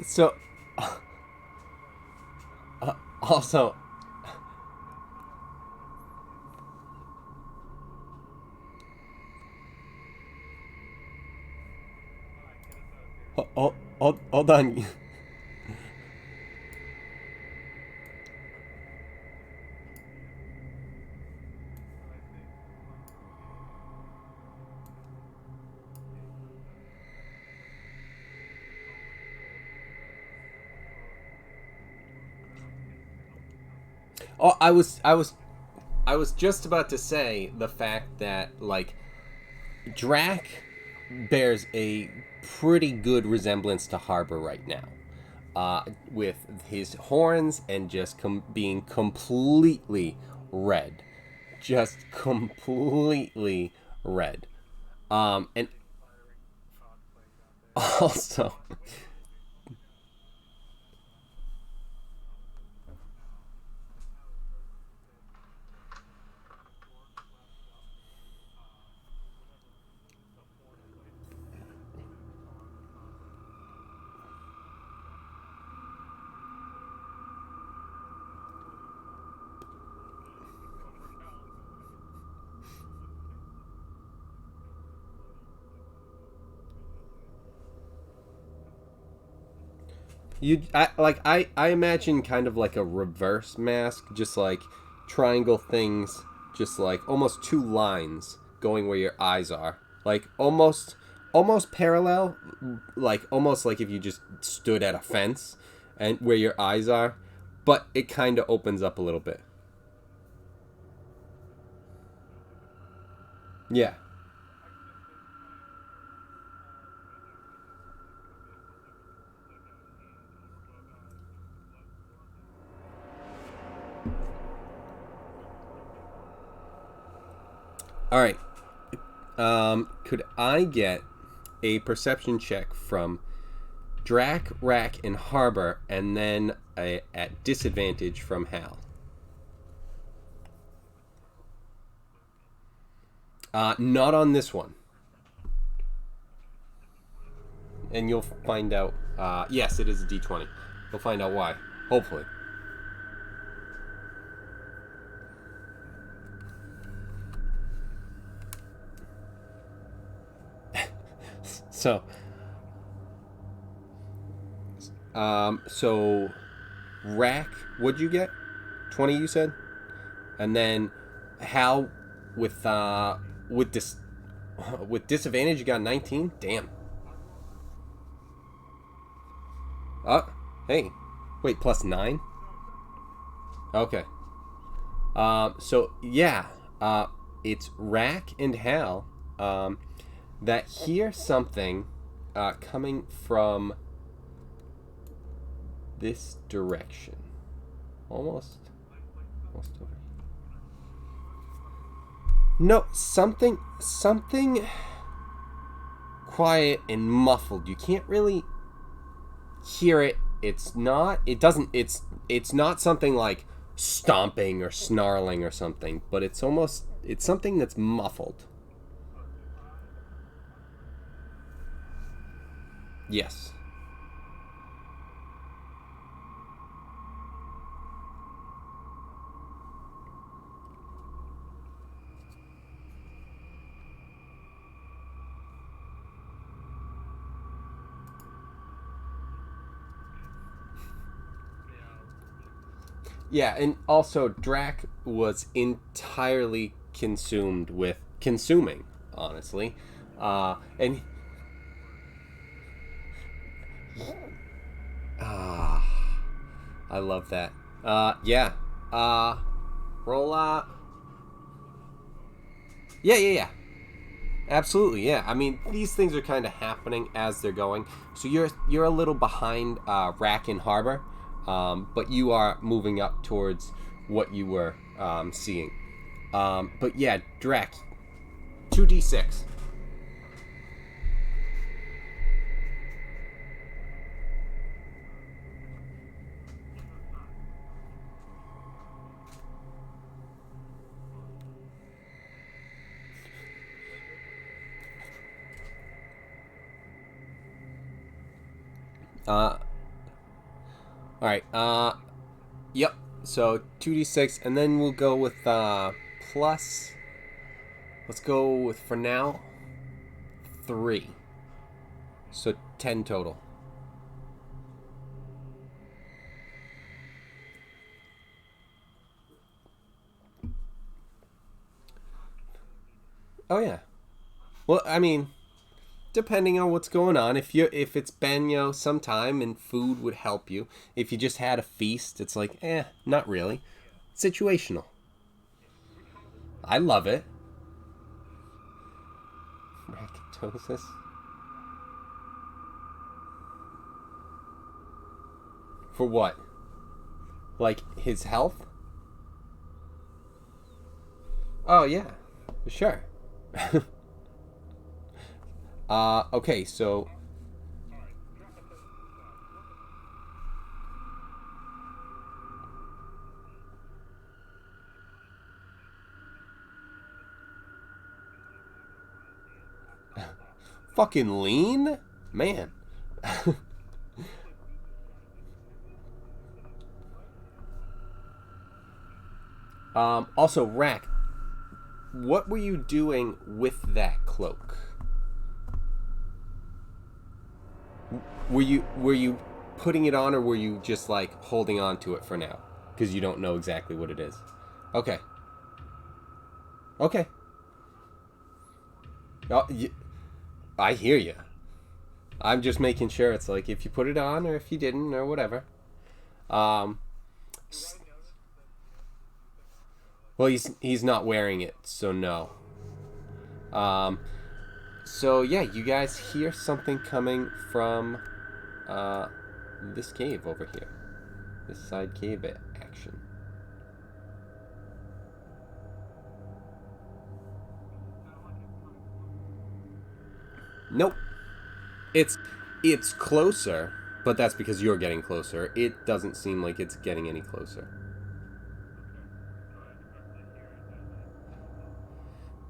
So, also, hold on. Oh, I was just about to say the fact that like Drac bears a pretty good resemblance to Harbor right now, with his horns and just being completely red, just completely red. And Also, I imagine kind of like a reverse mask, just like triangle things, just like almost two lines going where your eyes are, like almost parallel, like almost like if you just stood at a fence and where your eyes are, but it kind of opens up a little bit. Yeah. All right. Could I get a perception check from Drac, Rack, and Harbor, and then at disadvantage from Hal? Not on this one. And you'll find out. Yes, it is a D20. You'll find out why. Hopefully. So, so Rack, what'd you get? 20, you said, and then Hal with this with disadvantage, you got 19. Damn. Uh, hey, wait, plus 9. Okay. So yeah, it's Rack and Hal that hear something coming from this direction. Almost over. No, something quiet and muffled. You can't really hear it. It's not. It doesn't. It's not something like stomping or snarling or something, but it's almost. It's something that's muffled. Yes. Yeah, and also Drac was entirely consumed with consuming, honestly, and ah, I love that. Yeah. Uh, roll. Yeah. Absolutely, yeah. I mean, these things are kind of happening as they're going. So you're a little behind Rack and Harbor, but you are moving up towards what you were seeing. But yeah, Drac, 2d6. All right. Yep. So 2d6, and then we'll go with plus. Let's go with for now 3. So 10 total. Oh yeah. Well, I mean, depending on what's going on, if it's been some time and food would help you. If you just had a feast, it's like not really. Situational. I love it. Racatosis. For what? Like his health? Oh yeah, sure. Okay, so fucking lean, man. Also, Rack, what were you doing with that cloak? Were you putting it on, or were you just like holding on to it for now because you don't know exactly what it is? Okay. Okay. Oh, I hear you. I'm just making sure it's like if you put it on or if you didn't or whatever. Um, well, he's not wearing it, so no. Um, so yeah, you guys hear something coming from this cave over here. This side cave action. Nope. It's closer, but that's because you're getting closer. It doesn't seem like it's getting any closer.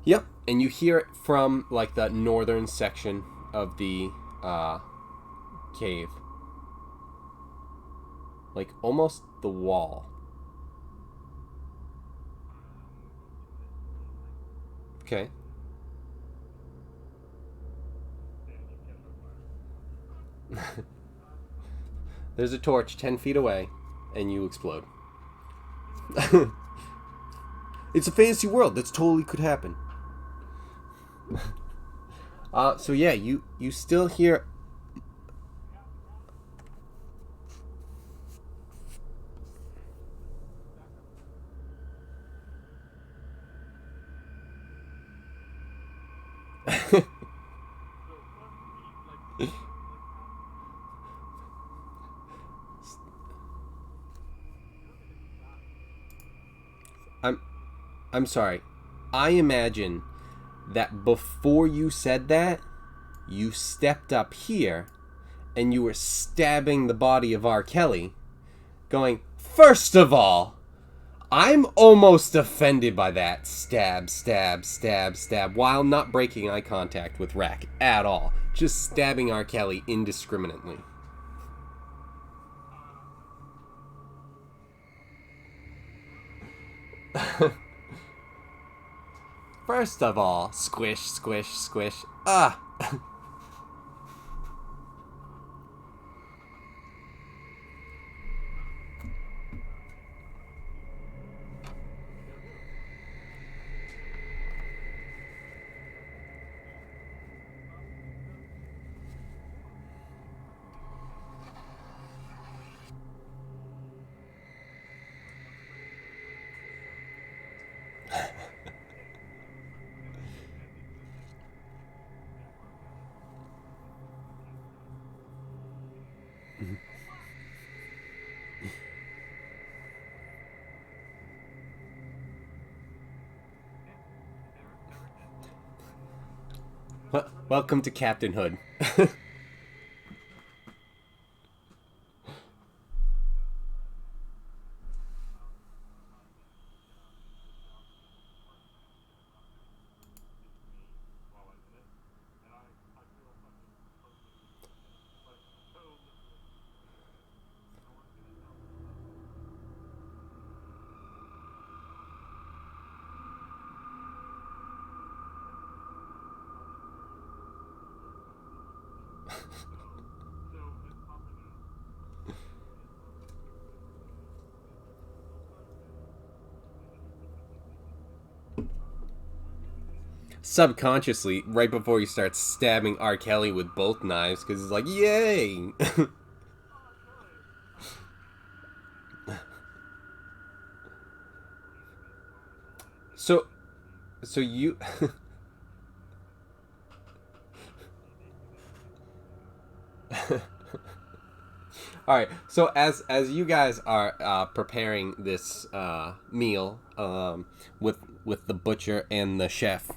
Yep, and you hear it from like the northern section of the cave, like almost the wall. Okay. There's a torch 10 feet away, and you explode. It's a fantasy world. That's totally could happen. So yeah, you still hear. I'm I'm sorry. I imagine that before you said that, you stepped up here and you were stabbing the body of R. Kelly, going, "First of all, I'm almost offended by that." Stab, stab, stab, stab, while not breaking eye contact with Rack at all. Just stabbing R. Kelly indiscriminately. First of all, squish, squish, squish. Ah! Welcome to Captain Hood. Subconsciously, right before he starts stabbing R. Kelly with both knives, because he's like, "Yay!" so, so you. All right. So as you guys are preparing this meal, with the butcher and the chef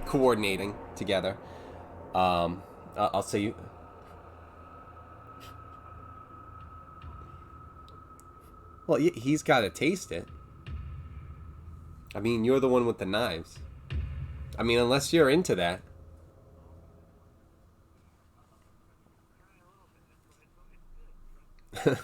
coordinating together, I'll say you. Well, he's got to taste it. I mean, you're the one with the knives. I mean, unless you're into that. All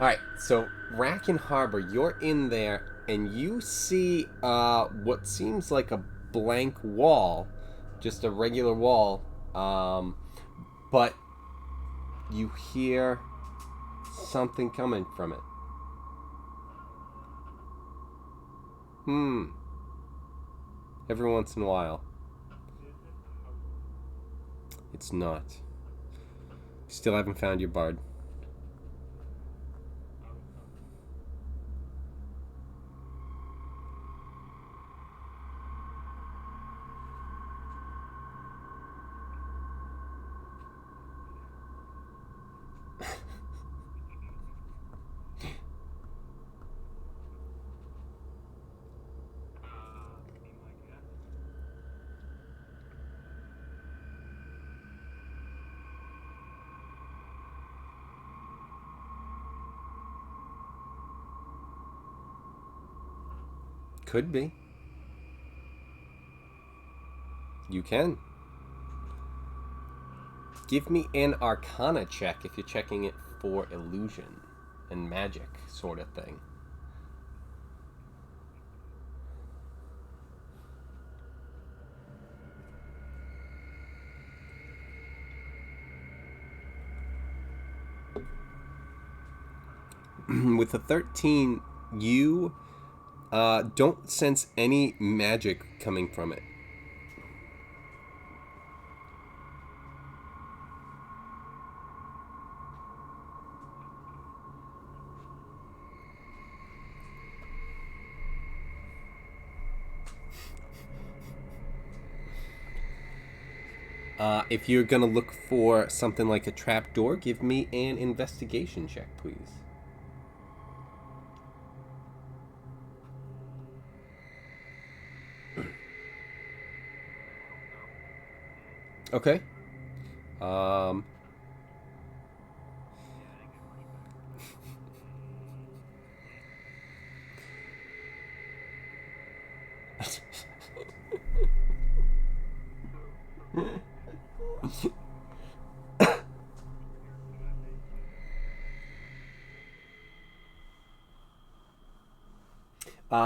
right, so Rack and Harbor, you're in there, and you see what seems like a blank wall, just a regular wall, but you hear something coming from it. Every once in a while. It's not. Still haven't found your bard. Could be. You can. Give me an Arcana check if you're checking it for illusion and magic sort of thing. With a 13, you don't sense any magic coming from it. If you're going to look for something like a trapdoor, give me an investigation check, please. Okay.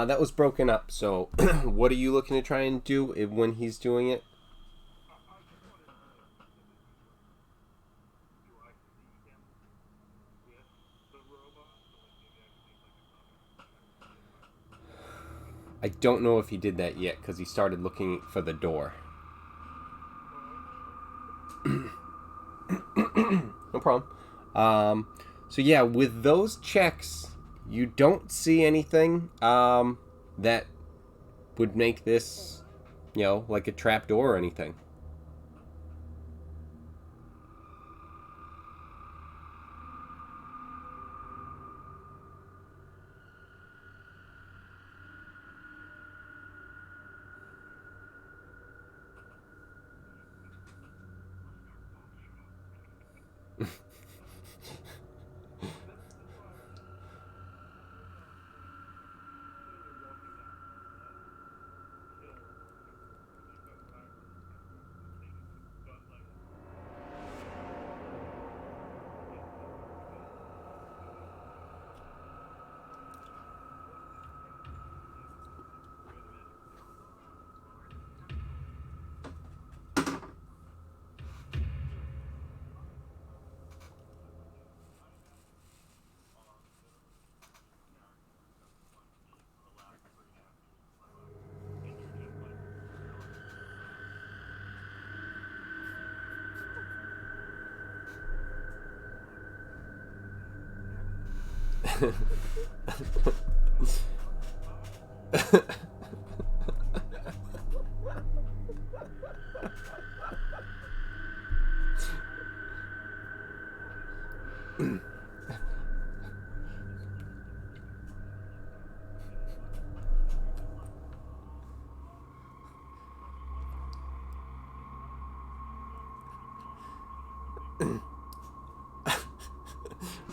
That was broken up, so what are you looking to try and do when he's doing it? I don't know if he did that yet, because he started looking for the door. No problem. So yeah, with those checks, you don't see anything that would make this, like a trapdoor or anything.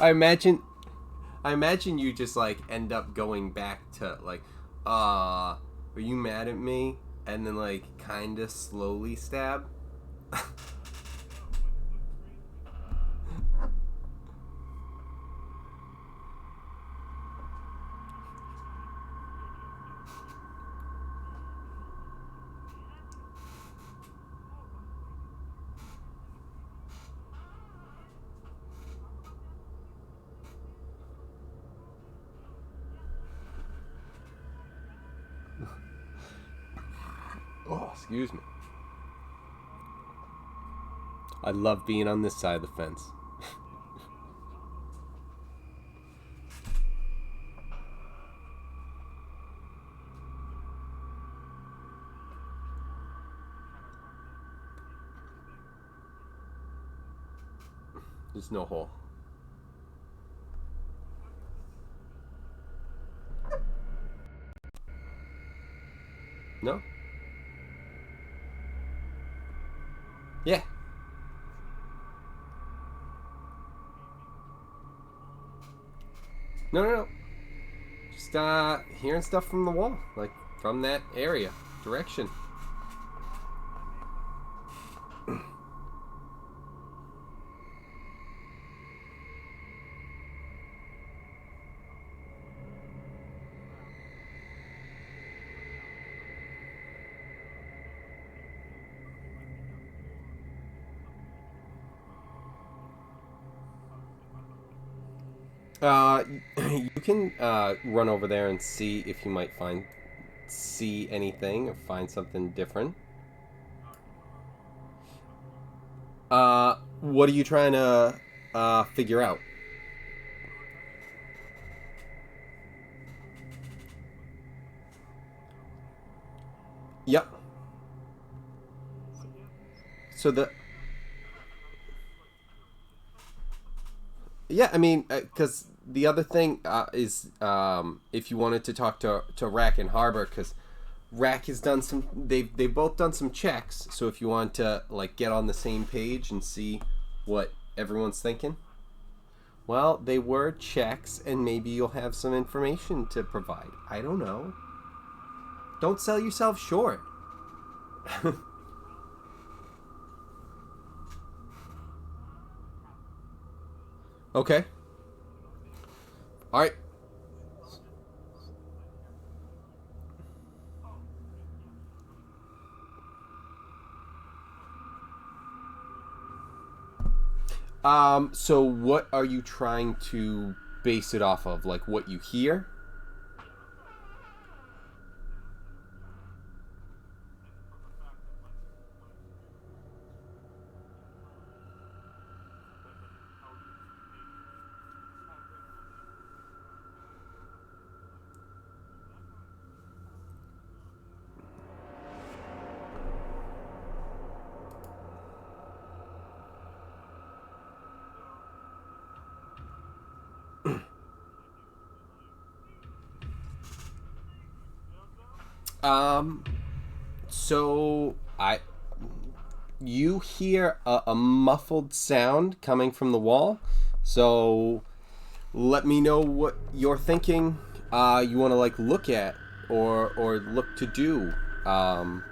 I imagine you just like end up going back to like, are you mad at me? And then like kind of slowly stab. Oh, excuse me. I love being on this side of the fence. There's no hole. No? Yeah. No. Just hearing stuff from the wall, like from that area, direction. You can run over there and see if you might see anything or find something different. What are you trying to figure out? Yep. So yeah, I mean, because the other thing is if you wanted to talk to Rack and Harbor, because Rack has done some, they've both done some checks. So if you want to like get on the same page and see what everyone's thinking, well, they were checks, and maybe you'll have some information to provide. I don't know. Don't sell yourself short. Okay. All right. So what are you trying to base it off of? Like what you hear? Um, so you hear a muffled sound coming from the wall. So let me know what you're thinking. You want to like look at or look to do. Um,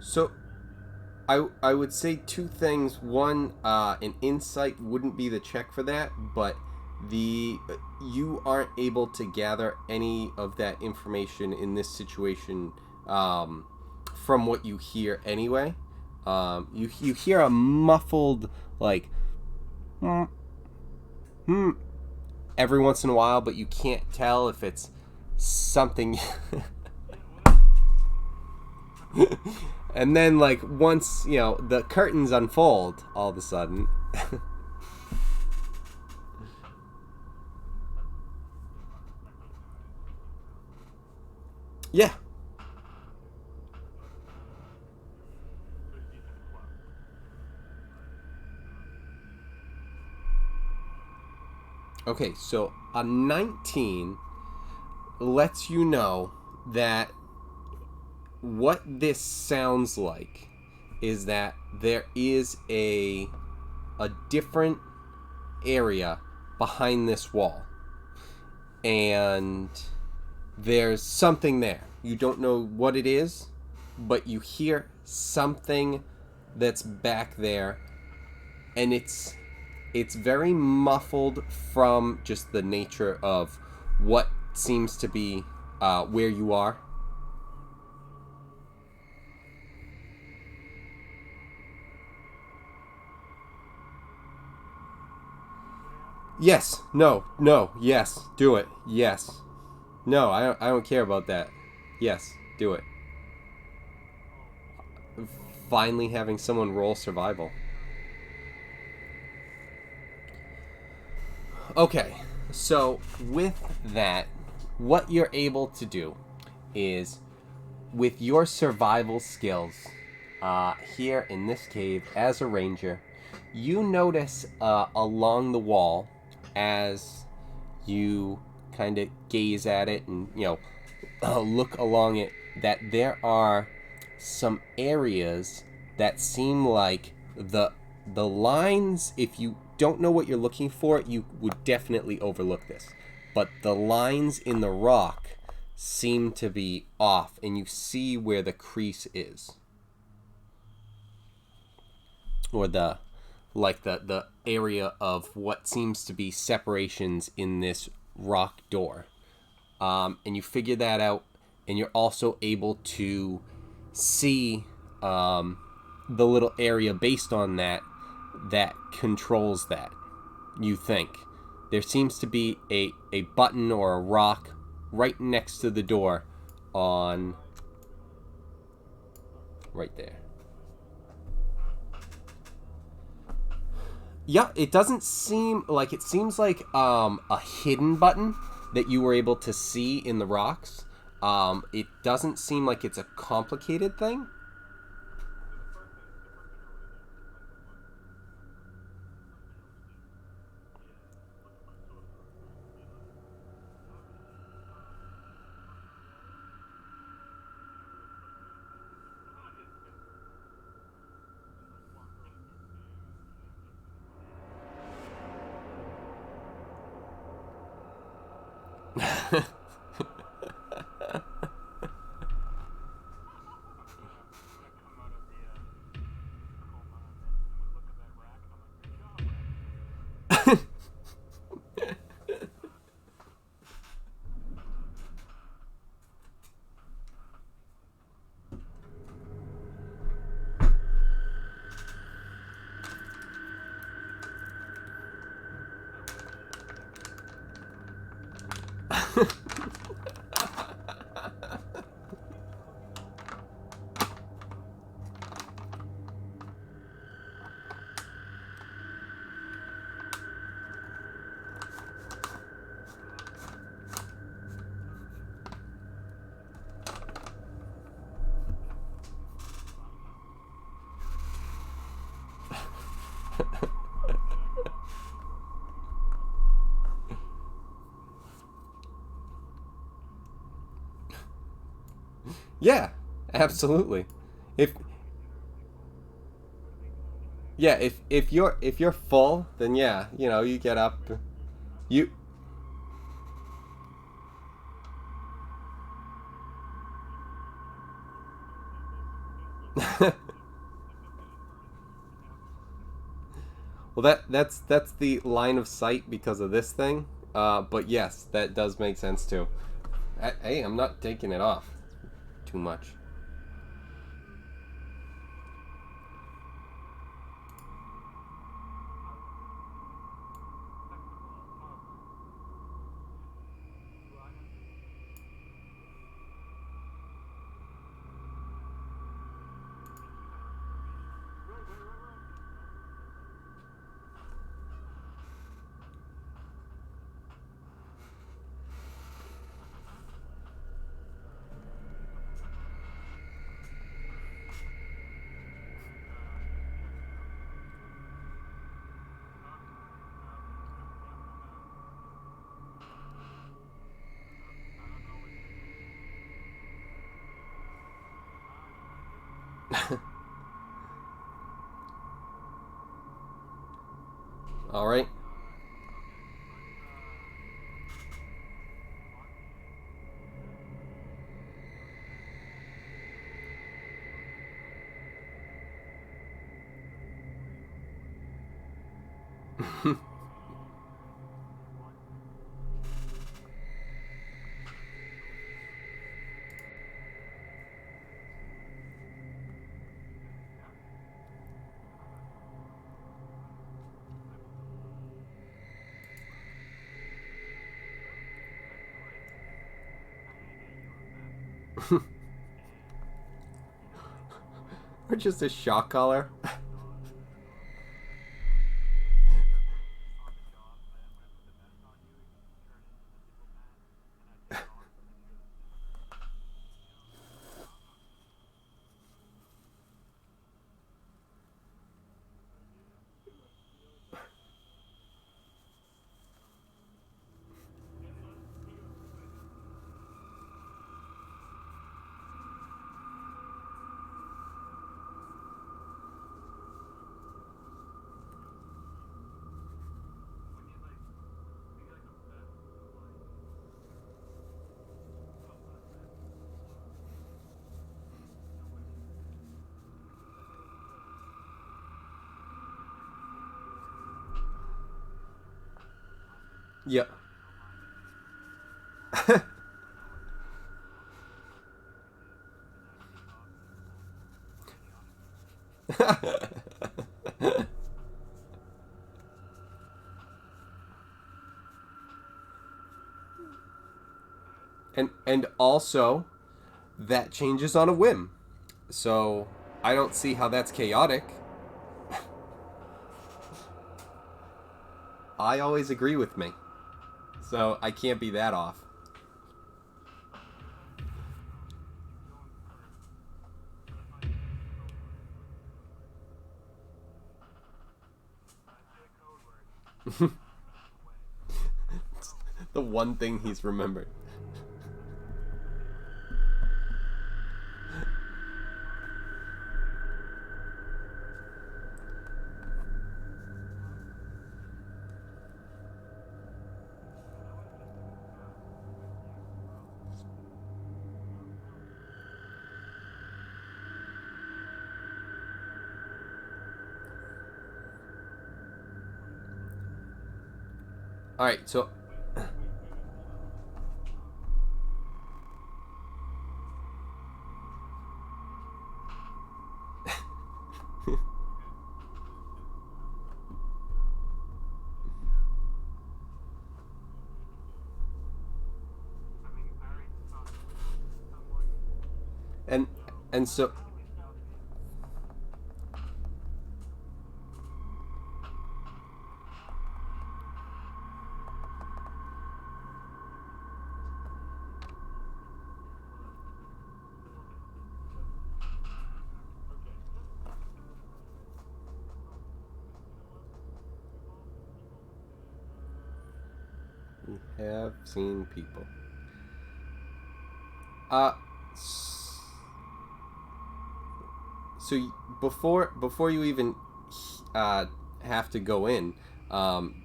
so I would say two things. One, an insight wouldn't be the check for that, but the you aren't able to gather any of that information in this situation from what you hear anyway. You hear a muffled like hmm, hmm, every once in a while, but you can't tell if it's something. And then like once the curtains unfold all of a sudden. Yeah. Okay, so a 19 lets you know that what this sounds like is that there is a different area behind this wall, and there's something there. You don't know what it is, but you hear something that's back there, and it's very muffled from just the nature of what seems to be where you are. Yes. No. No. Yes. Do it. Yes. No. I don't care about that. Yes. Do it. Finally having someone roll survival. Okay. So with that, what you're able to do is with your survival skills here in this cave as a ranger, you notice along the wall as you kind of gaze at it and look along it that there are some areas that seem like the lines, if you don't know what you're looking for, you would definitely overlook this, but the lines in the rock seem to be off, and you see where the crease is, or the area of what seems to be separations in this rock door. And you figure that out, and you're also able to see the little area based on that controls that. You think there seems to be a button or a rock right next to the door on right there. Yeah, it doesn't seem like, it seems like a hidden button that you were able to see in the rocks. It doesn't seem like it's a complicated thing. Yeah, absolutely. If yeah, if you're full, then yeah, you get up. You well, that's the line of sight because of this thing. But yes, that does make sense too. Hey, I'm not taking it off too much. All right. Or just a shock collar. Yep. And also that changes on a whim. So I don't see how that's chaotic. I always agree with me. So I can't be that off. The one thing he's remembered. All right, so and and so we have seen people. Uh, so before you even have to go in, um,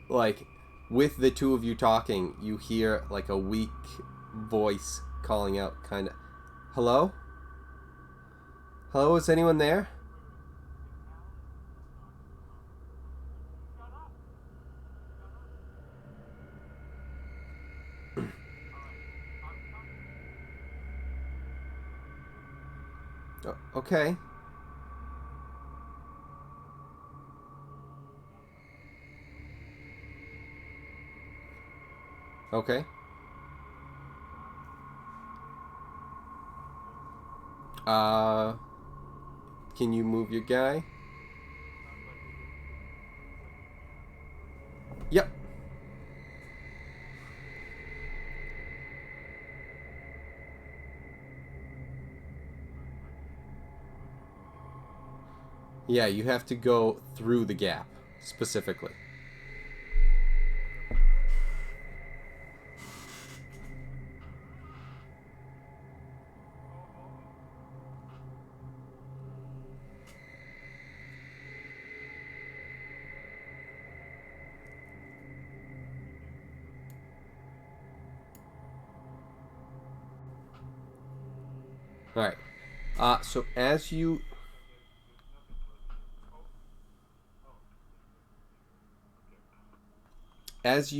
like with the two of you talking, you hear like a weak voice calling out, kind of, "Hello, hello, is anyone there?" Okay, okay. Uh, can you move your guy? Yep. Yeah, you have to go through the gap specifically. All right. So as you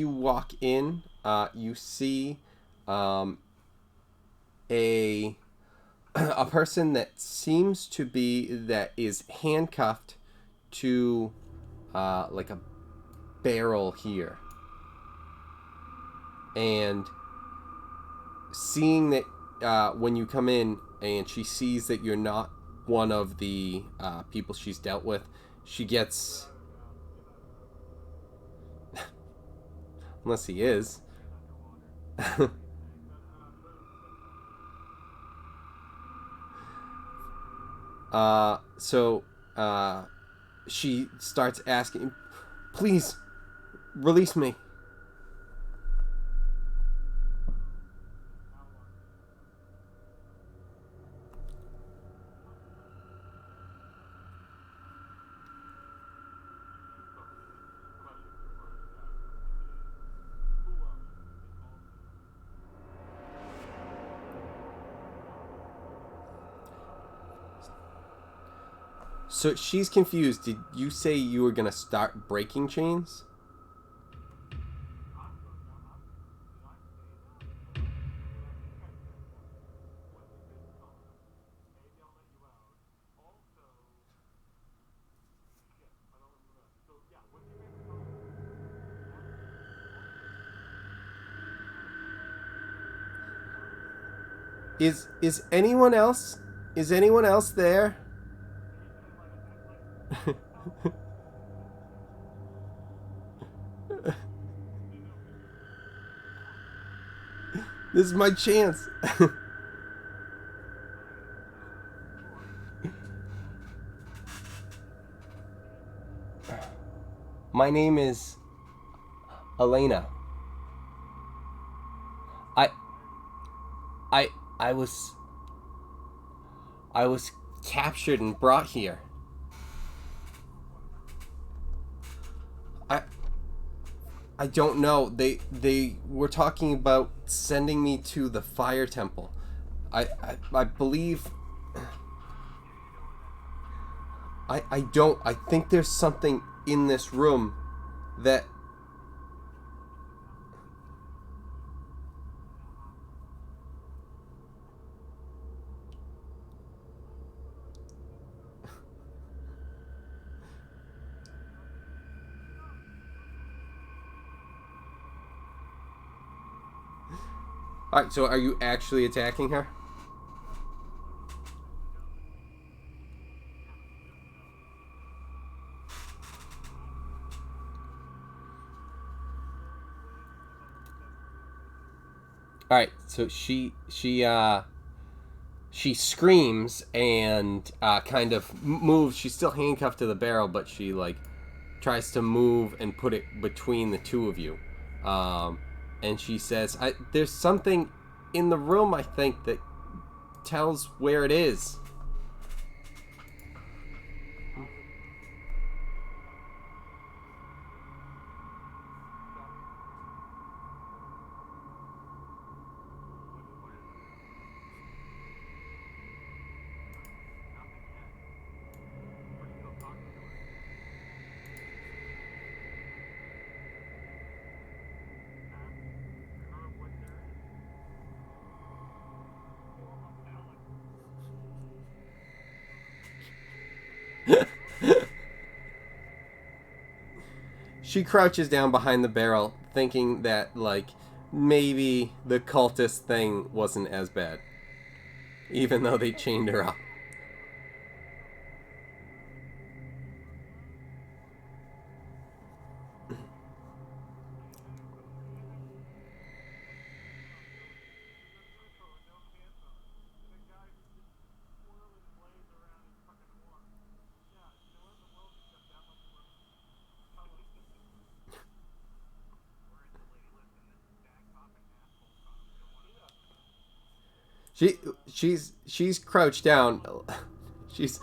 walk in, you see um, a a person that seems to be that is handcuffed to like a barrel here, and seeing that when you come in, and she sees that you're not one of the people she's dealt with, she gets, unless he is. So she starts asking, "Please release me." So she's confused. Did you say you were gonna start breaking chains? Is anyone else? Is anyone else there? This is my chance. My name is Elena. I I I was captured and brought here. I I don't know. They were talking about sending me to the fire temple. I believe I don't. I think there's something in this room that All right, so are you actually attacking her? All right, so she screams and kind of moves. She's still handcuffed to the barrel, but she like tries to move and put it between the two of you. And she says, "There's something in the room. I think that tells where it is." She crouches down behind the barrel, thinking that like maybe the cultist thing wasn't as bad, even though they chained her up. She she's crouched down. She's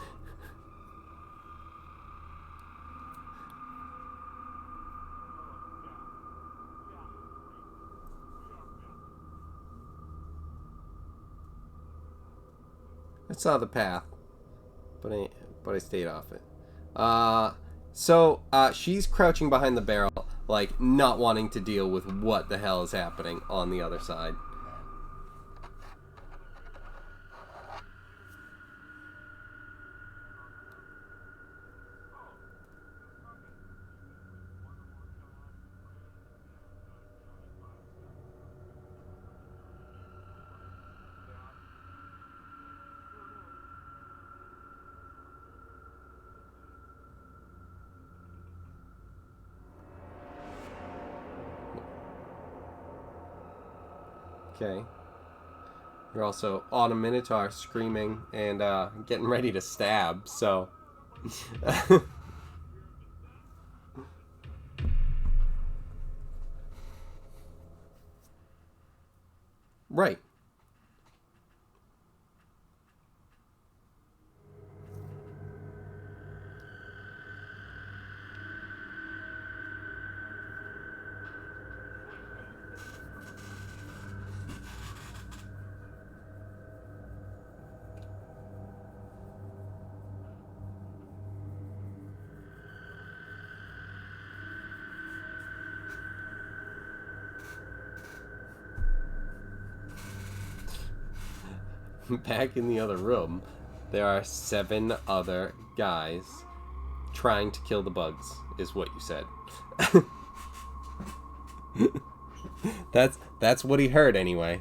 saw the path, but I stayed off it. So she's crouching behind the barrel, like not wanting to deal with what the hell is happening on the other side. Okay. You're also on a minotaur screaming and getting ready to stab, so. Right. Back in the other room, there are 7 other guys trying to kill the bugs, is what you said. That's what he heard anyway.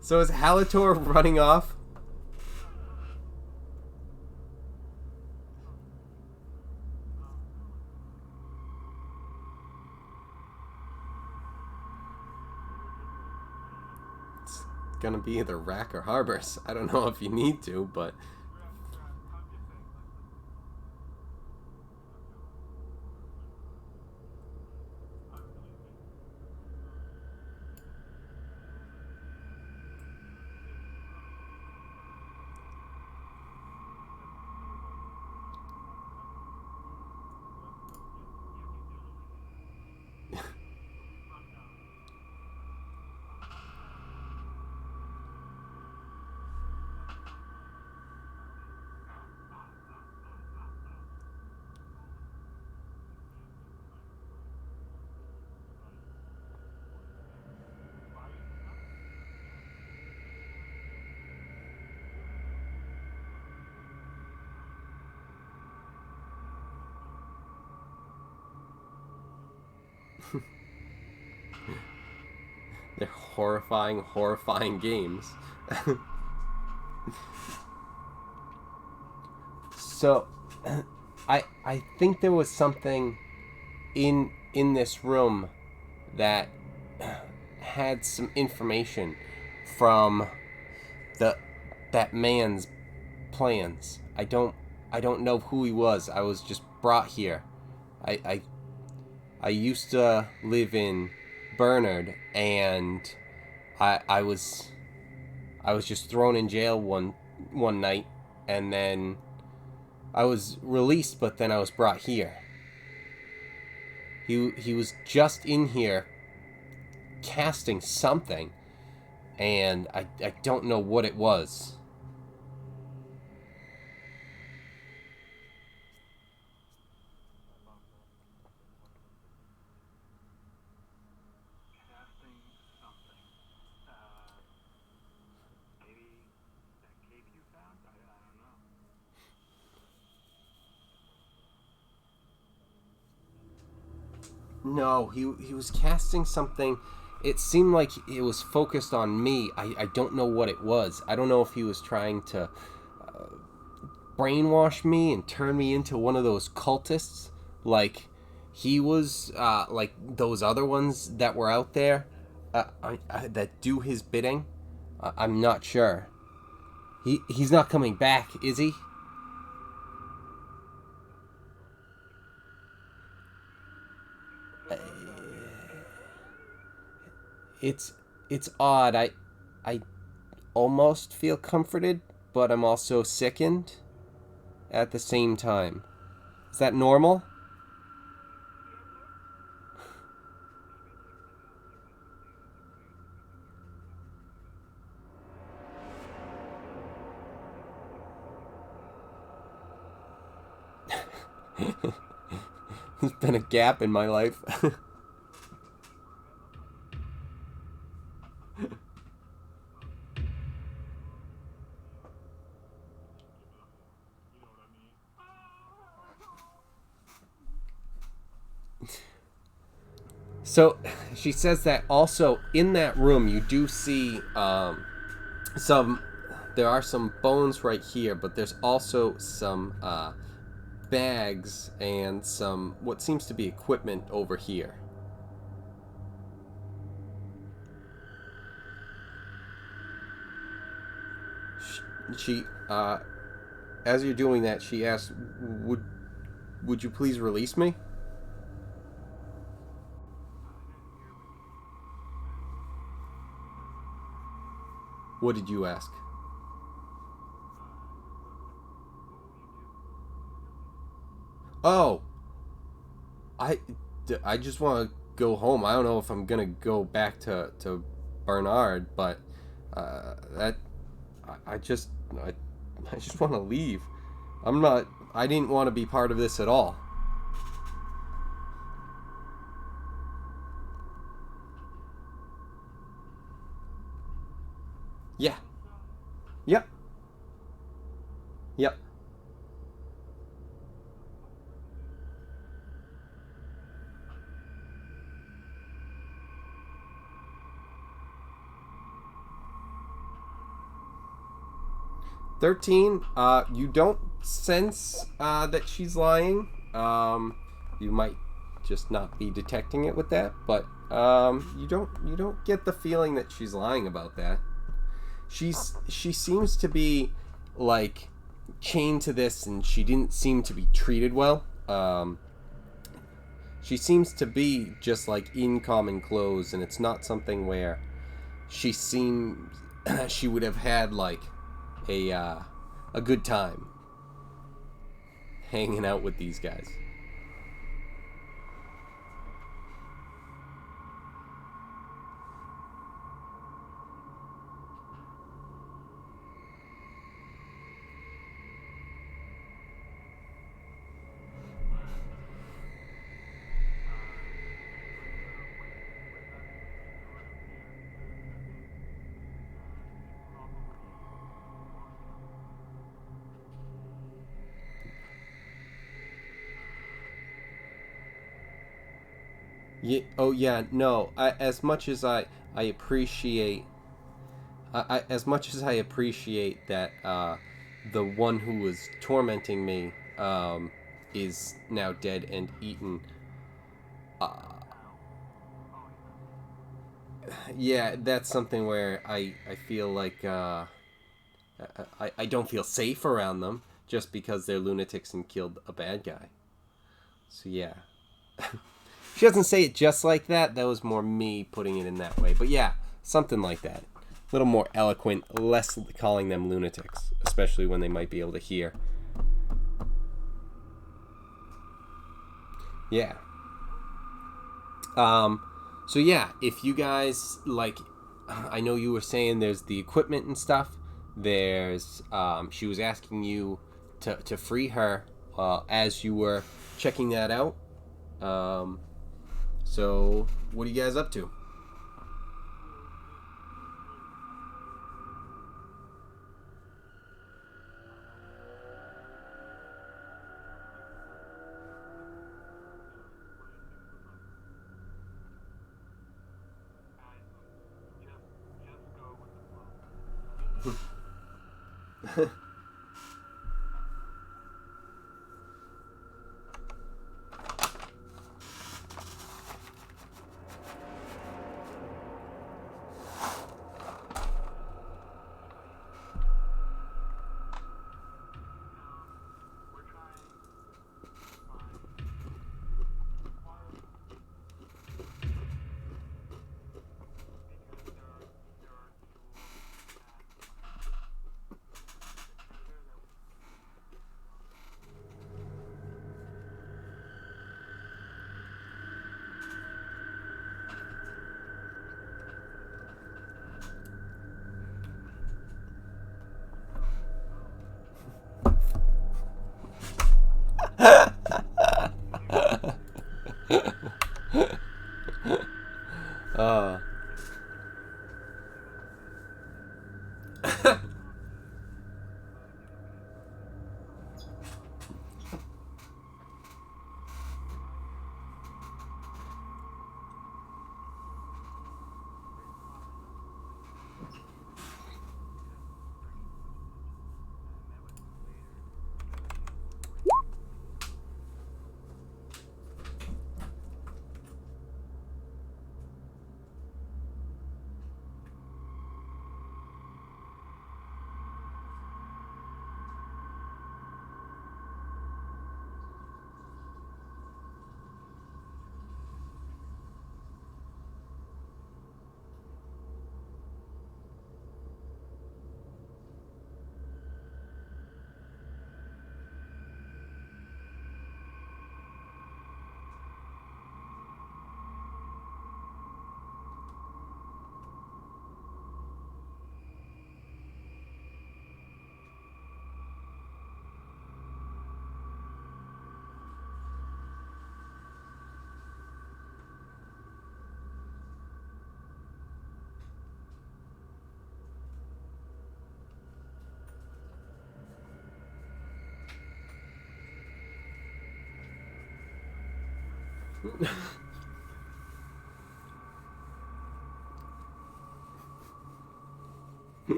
So is Halator running off? It's gonna be either Rack or Harbors. I don't know if you need to, but they're horrifying, horrifying games. So, I think there was something in this room that had some information from the that man's plans. I don't know who he was. I was just brought here. I used to live in Bernard, and I was just thrown in jail one night, and then I was released, but then I was brought here. He was just in here casting something, and I don't know what it was. No, he was casting something. It seemed like it was focused on me. I don't know what it was. I don't know if he was trying to brainwash me and turn me into one of those cultists, like he was, like those other ones that were out there, that do his bidding. I'm not sure. He's not coming back, is he? It's it's odd. I almost feel comforted, but I'm also sickened at the same time. Is that normal? There's been a gap in my life. So she says that also in that room you do see some. There are some bones right here, but there's also some bags and some what seems to be equipment over here. She as you're doing that, she asks, "Would you please release me?" What did you ask? Oh, I, I just want to go home. I don't know if I'm gonna go back to Bernard, but that I just I just want to leave. I'm not. I didn't want to be part of this at all. Yeah. Yep. Yep. 13. You don't sense that she's lying. You might just not be detecting it with that, but you don't get the feeling that she's lying about that. She seems to be like chained to this, and she didn't seem to be treated well. She seems to be just like in common clothes, and it's not something where she seems she would have had like a good time hanging out with these guys. Yeah, oh yeah, no. As much as I appreciate, as much as I appreciate that the one who was tormenting me is now dead and eaten. Yeah, that's something where I feel like I don't feel safe around them just because they're lunatics and killed a bad guy. So yeah, she doesn't say it just like that. That was more me putting it in that way. But yeah, something like that. A little more eloquent, less calling them lunatics, especially when they might be able to hear. Yeah. Um, so yeah, if you guys like, I know you were saying there's the equipment and stuff. There's she was asking you to free her as you were checking that out. Um, so what are you guys up to?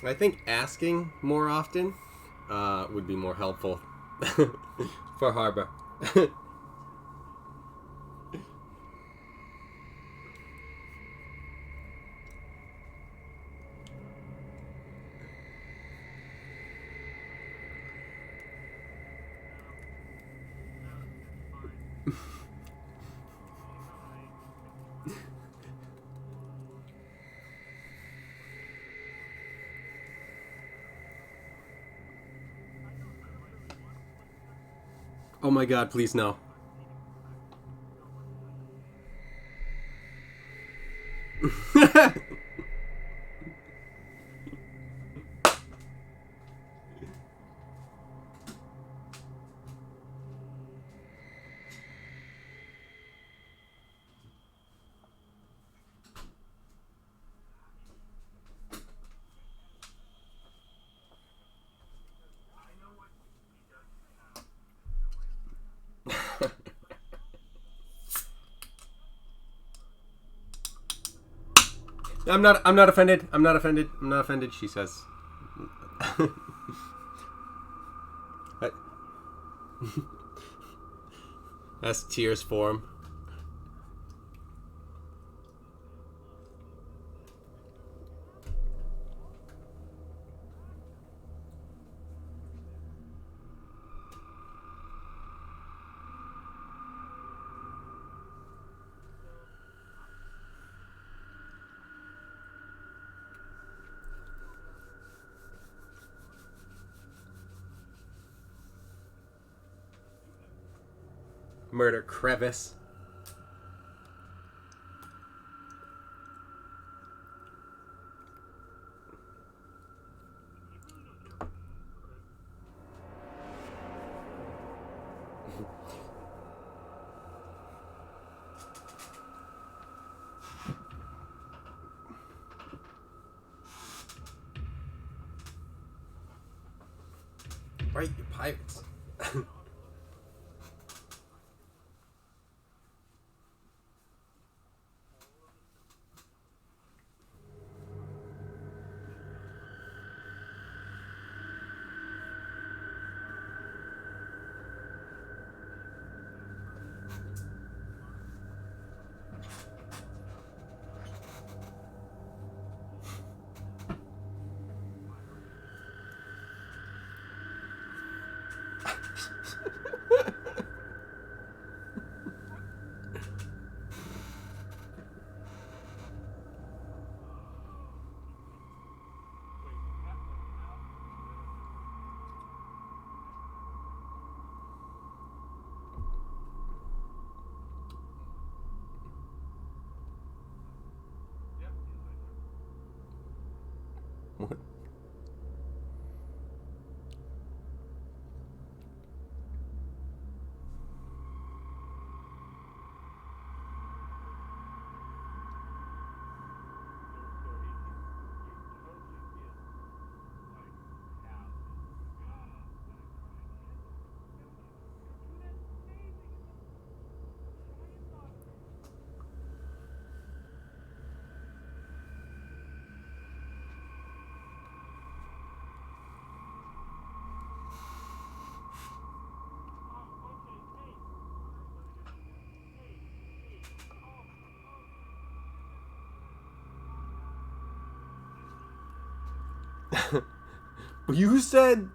I think asking more often would be more helpful for Harbor. Oh my god, please no. I'm not offended. I'm not offended. I'm not offended, she says. That's tears form. Murder crevice. Right, you pirates. What? You said...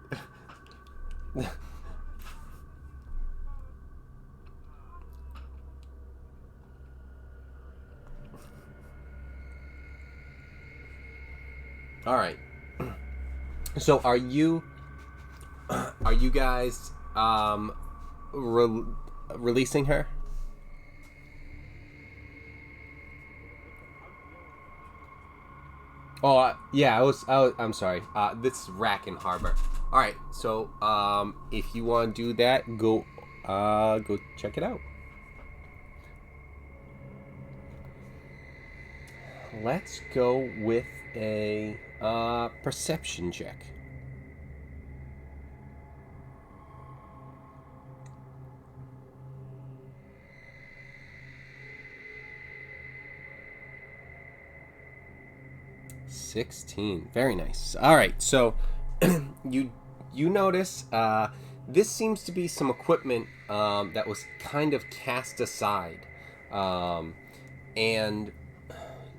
All right. So are you guys releasing her? Oh, yeah, I'm sorry. This is Rack and Harbor. All right. So, if you want to do that, go check it out. Let's go with a perception check. 16. Very nice. All right, so you notice this seems to be some equipment that was kind of cast aside, and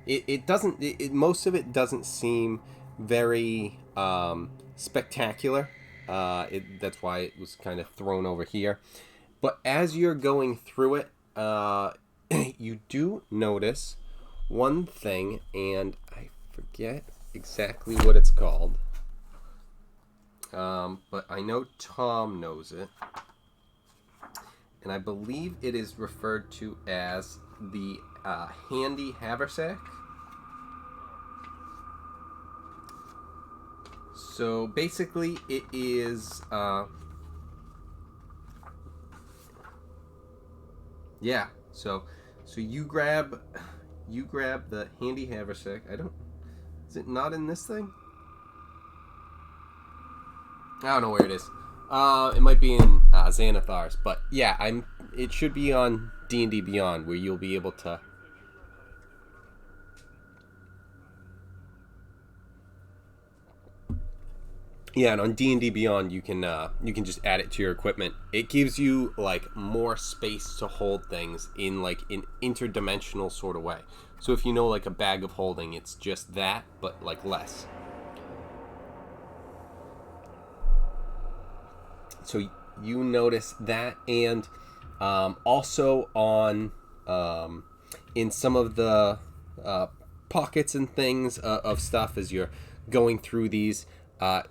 it doesn't. Most of it doesn't seem very spectacular. That's why it was kind of thrown over here. But as you're going through it, you do notice one thing, and I forget exactly what it's called. But I know Tom knows it. And I believe it is referred to as the handy haversack. So basically it is... yeah, so you grab the handy haversack. I don't... Is it not in this thing? I don't know where it is. It might be in Xanathar's, but yeah, it should be on D&D Beyond, where you'll be able to. Yeah, and on D&D Beyond, you can just add it to your equipment. It gives you like more space to hold things in like an interdimensional sort of way. So if you know like a bag of holding, it's just that, but like less. So you notice that, and also on in some of the pockets and things of stuff as you're going through these,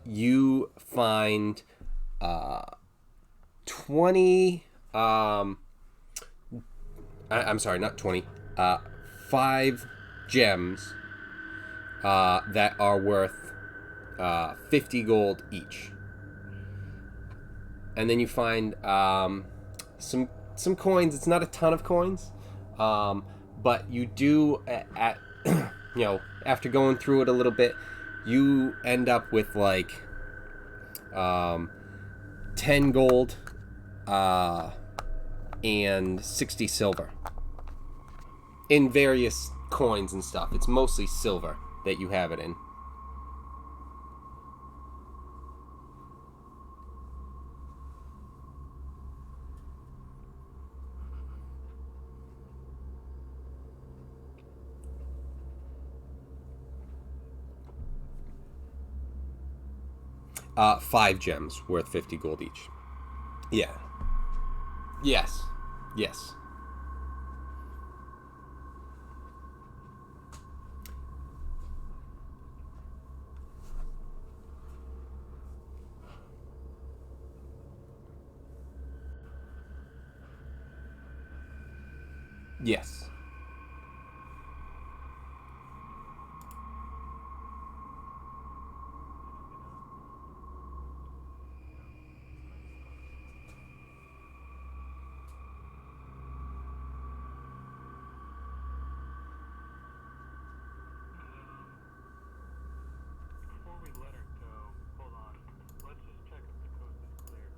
you find 20. I'm sorry, not 20. 5 gems that are worth 50 gold each. And then you find some coins. It's not a ton of coins, but you do at after going through it a little bit, you end up with like 10 gold and 60 silver in various coins and stuff. It's mostly silver that you have it in. 5 gems worth 50 gold each. Yeah. Yes. Yes. Yes. Before we let her go, hold on. Let's just check if the coast is clear.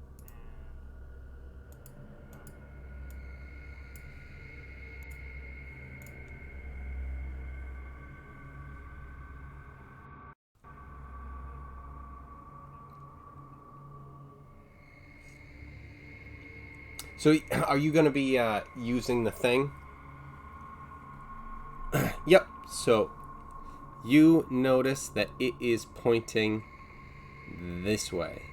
So, are you going to be using the thing? Yep. So, you notice that it is pointing this way.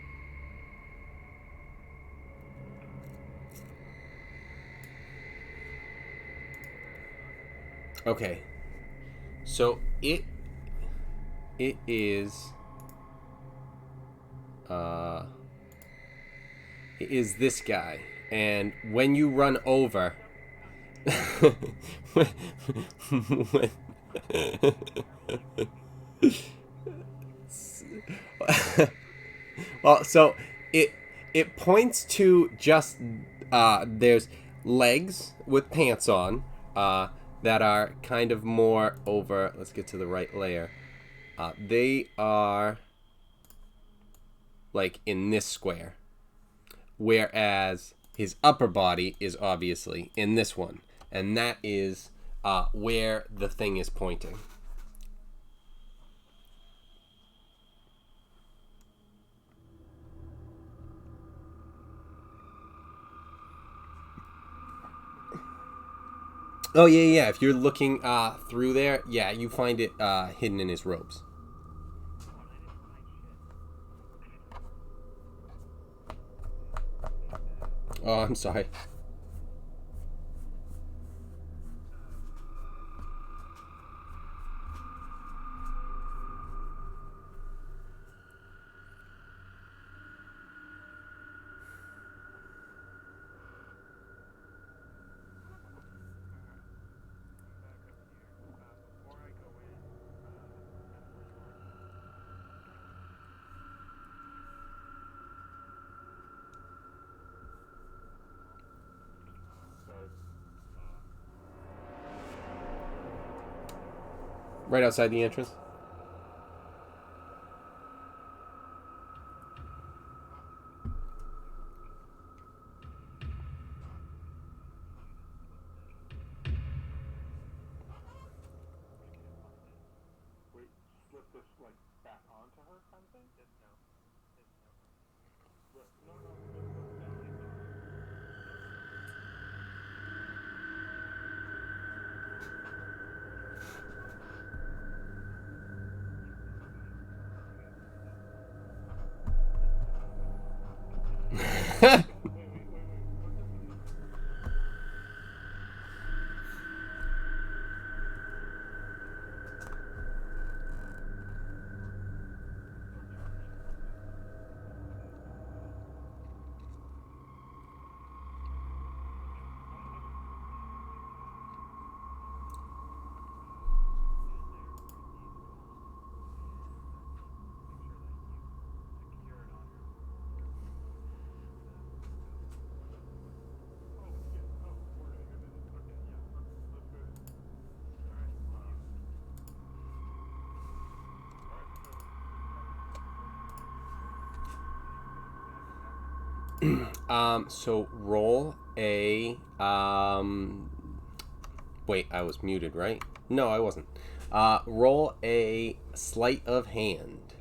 Okay. So it is it is this guy, and when you run over when- well, so it points to just there's legs with pants on that are kind of more over. Let's get to the right layer. They are like in this square, whereas his upper body is obviously in this one, and that is where the thing is pointing. Oh yeah, yeah. If you're looking through there, yeah, you find it hidden in his robes. Oh, I'm sorry. Before I go in, that's where you are. Sorry. Right outside the entrance. Wait, slip this like back onto her kind of thing? Just no. Just no. No, no, look down like this. Wait. Put this in this. So roll a wait, I was muted, right? No, I wasn't. Roll a sleight of hand.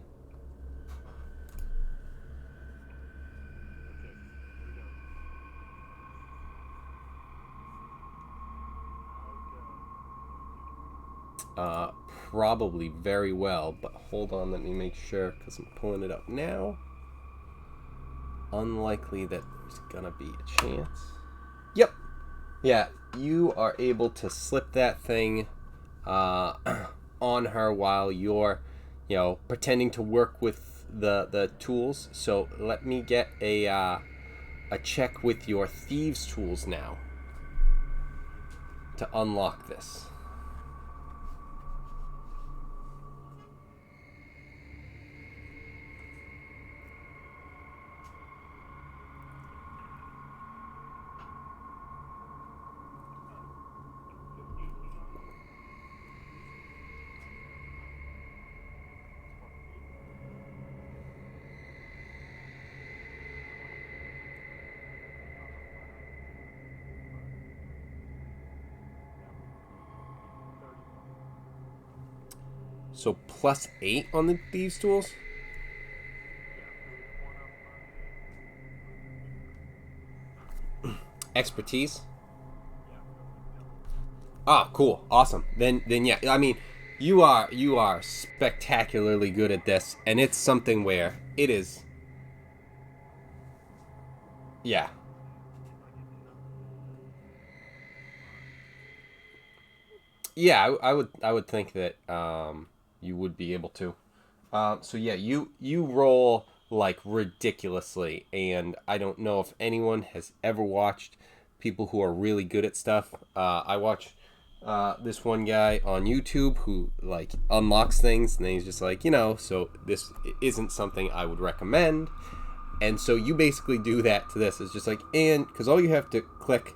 Uh, Probably very well, but hold on, let me make sure because I'm pulling it up now. Unlikely that there's gonna be a chance. Yep. Yeah, you are able to slip that thing uh, on her while you're, pretending to work with the tools. So let me get a check with your thieves' tools now to unlock this. So +8 on the thieves' tools. Expertise. Ah, cool, awesome. Then yeah. I mean, you are spectacularly good at this, and it's something where it is. Yeah. Yeah, I would think that you would be able to. So yeah, you roll like ridiculously, and I don't know if anyone has ever watched people who are really good at stuff. I watch this one guy on YouTube who like unlocks things, and then he's just like, so this isn't something I would recommend. And so you basically do that to this. It's just like, and because all you have to click.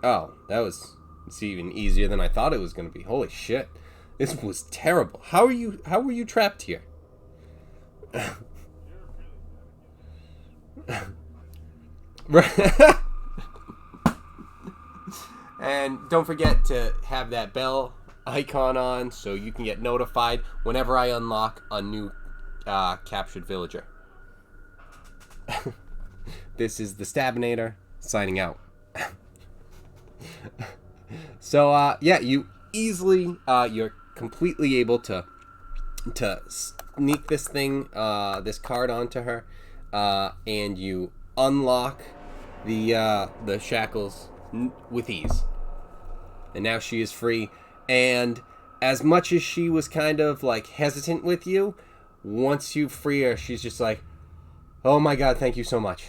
Oh, that was it's even easier than I thought it was going to be. Holy shit. This was terrible. How were you trapped here? And don't forget to have that bell icon on so you can get notified whenever I unlock a new captured villager. This is the Stabinator signing out. So yeah, you easily you're completely able to sneak this thing, this card onto her, and you unlock the shackles with ease. And now she is free. And as much as she was kind of like hesitant with you, once you free her, she's just like, "Oh my god, thank you so much."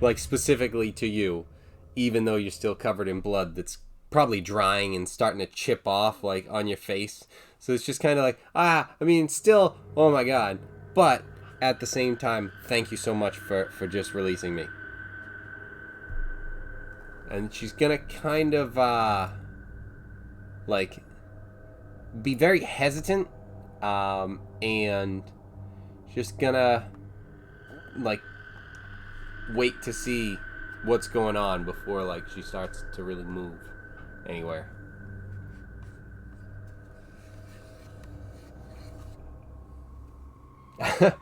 Like specifically to you, even though you're still covered in blood that's probably drying and starting to chip off like on your face. So it's just kind of like, I mean, still, oh my god. But at the same time, thank you so much for just releasing me. And she's gonna kind of like be very hesitant, and just gonna like wait to see what's going on before like she starts to really move anywhere. Yeah.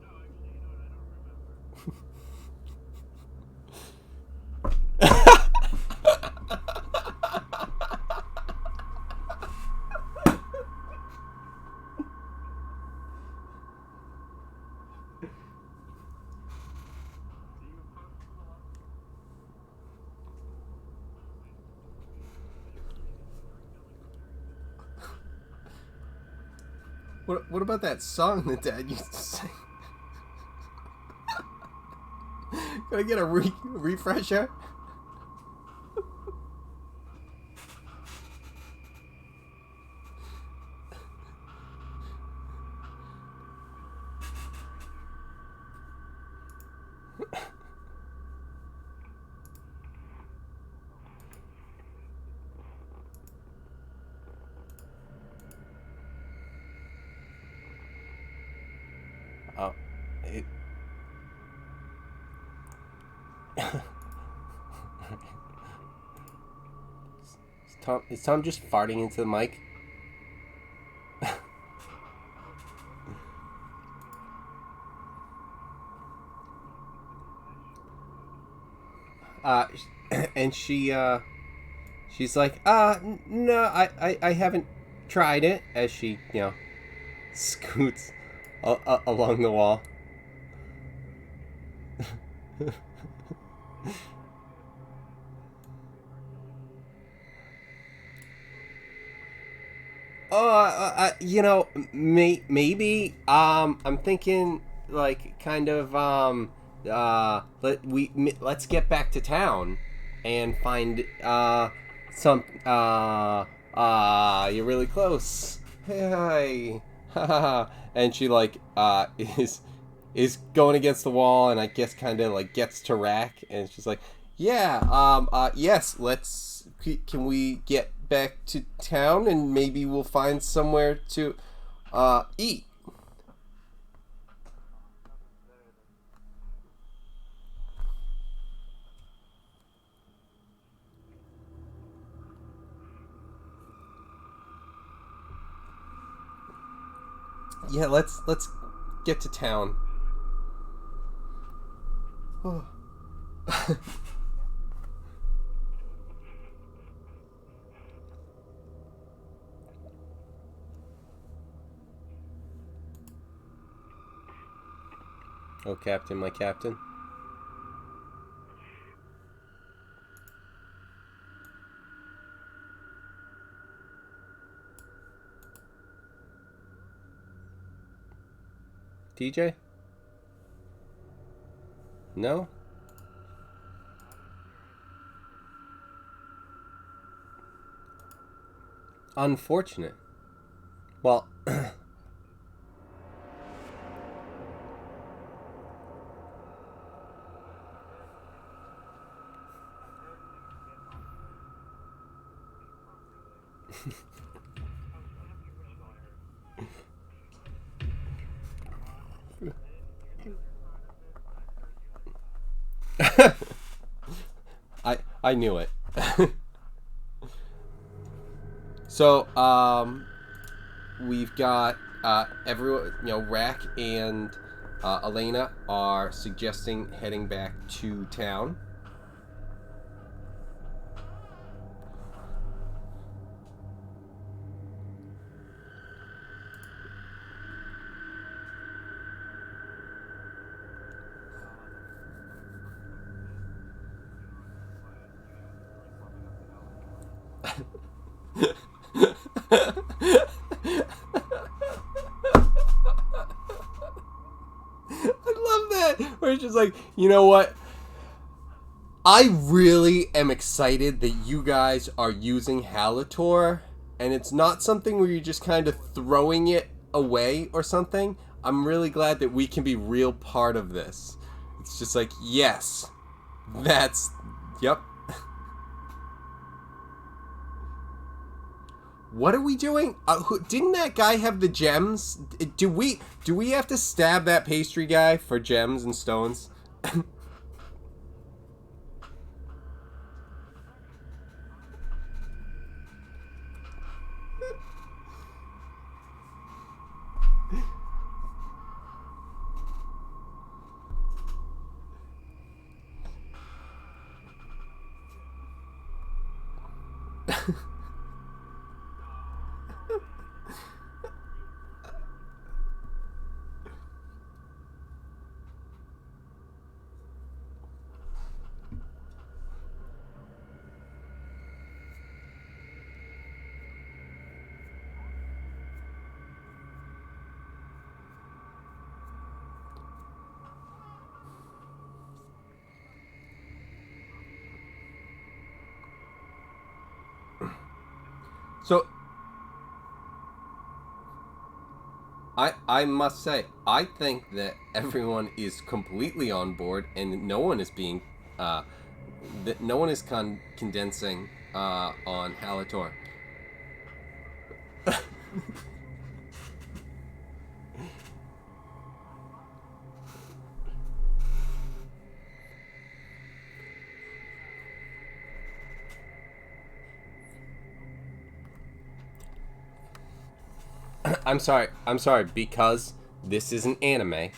No, actually, you know what? I don't remember. Do you post these a lot? What about that song that Dad used to sing? Can I get a refresher? Oh, it. Is Tom just farting into the mic? uh, and she's like, no, I haven't tried it. As she, scoots along the wall. Maybe. I'm thinking like kind of let's get back to town and find some you're really close. Hey, and she like is going against the wall and I guess kind of like gets to Rack and she's like, yeah, yes, can we get back to town and maybe we'll find somewhere to eat. Nothing's better than Yeah, let's get to town. Oh, Captain, my captain. DJ? No? I didn't hear anything you said. Unfortunate. Well, I heard you get on her inappropriately. That's all I heard. I didn't hear the other part of it, but I heard you like that. I knew it. So, we've got everyone, Rack and Elena are suggesting heading back to town. I love that. Where it's just like, you know what? I really am excited that you guys are using Halator, and it's not something where you're just kind of throwing it away or something. I'm really glad that we can be real part of this. It's just like, yes, yep. What are we doing? Didn't that guy have the gems? Do we have to stab that pastry guy for gems and stones? So I must say, I think that everyone is completely on board, and no one is being, that no one is condensing on Halator. I'm sorry. Because this is an anime.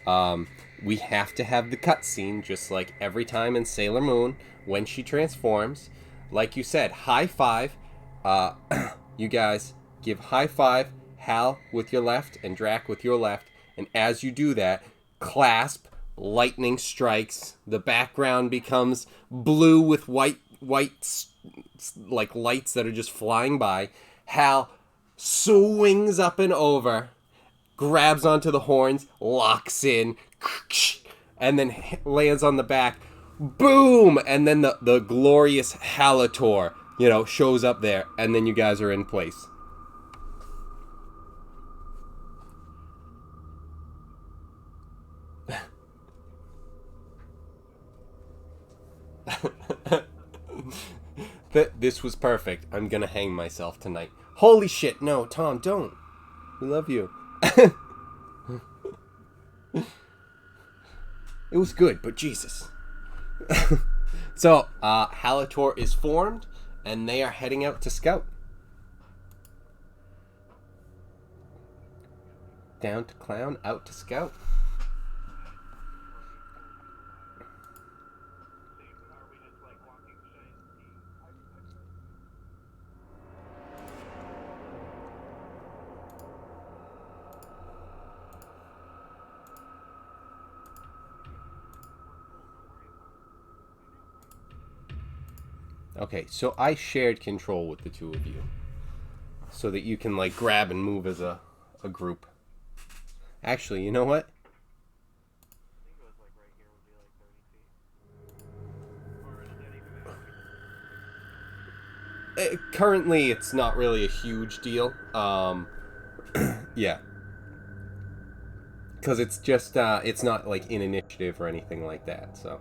Um, we have to have the cutscene, just like every time in Sailor Moon when she transforms. Like you said, high five. Uh, you guys give high five. Hal with your left and Drac with your left, and as you do that, clasp. Lightning strikes. The background becomes blue with white like lights that are just flying by. Hal swings up and over, grabs onto the horns, locks in, and then lands on the back. Boom! And then the glorious Halator, shows up there, and then you guys are in place. This was perfect. I'm gonna hang myself tonight. Holy shit, no, Tom, don't. We love you. It was good, but Jesus. So, Halator is formed, and they are heading out to scout. Down to clown, out to scout. Okay, so I shared control with the two of you, so that you can grab and move as a group. Actually, you know what? Currently, it's not really a huge deal. Yeah, because it's just it's not like in initiative or anything like that. So.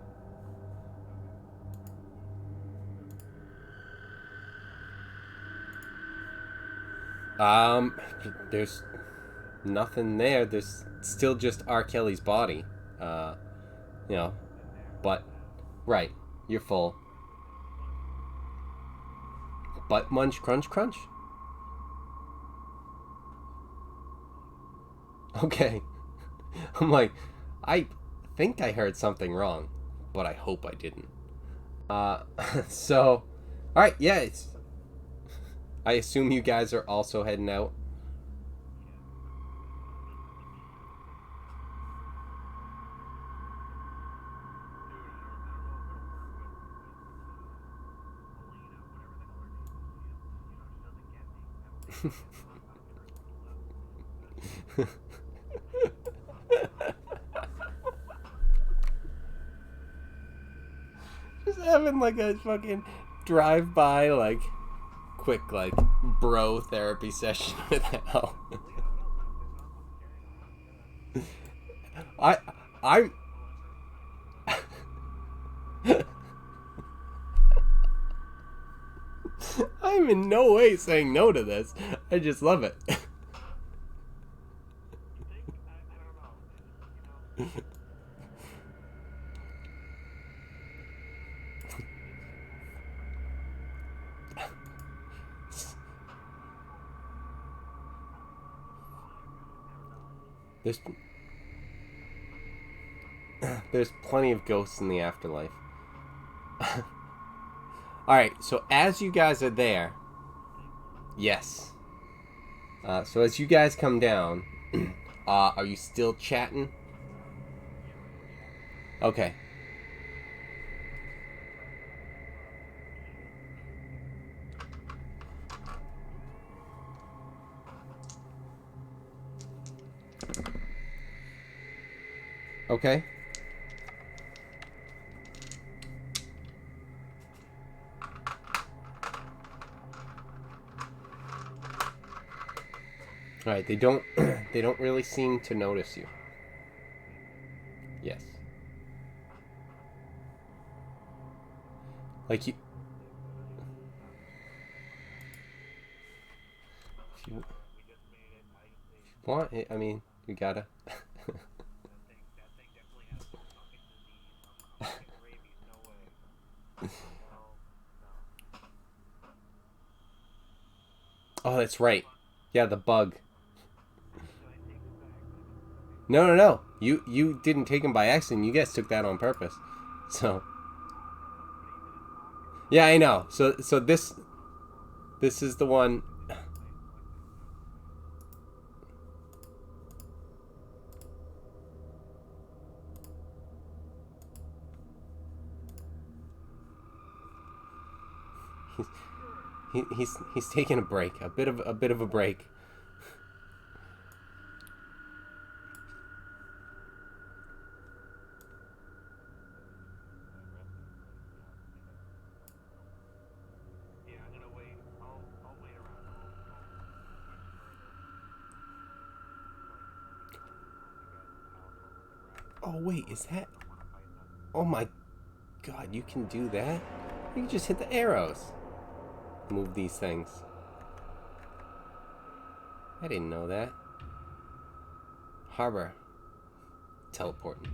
There's nothing there. There's still just R. Kelly's body. Uh, you know, but right, you're full. Butt munch, crunch, crunch. Okay. I'm like, I think I heard something wrong, but I hope I didn't. Uh, so, all right, yeah. I assume you guys are also heading out. Just having like a fucking drive by, like quick, like bro therapy session with Al. I, I'm. I'm in no way saying no to this. I just love it. There's there's plenty of ghosts in the afterlife. All right, so as you guys are there, yes. So as you guys come down, are you still chatting? Okay. Okay. All right. They don't. They don't really seem to notice you. Yes. Like you. If you want it, I mean, you gotta. Oh, that's right. Yeah, the bug. No, no, no. You didn't take him by accident. You guys took that on purpose. So yeah, I know. So this is the one. He's he's taking a break, a bit of a break. Oh wait, is that? Oh my God, you can do that? You can just hit the arrows. Move these things. I didn't know that. Harbor. Teleporting.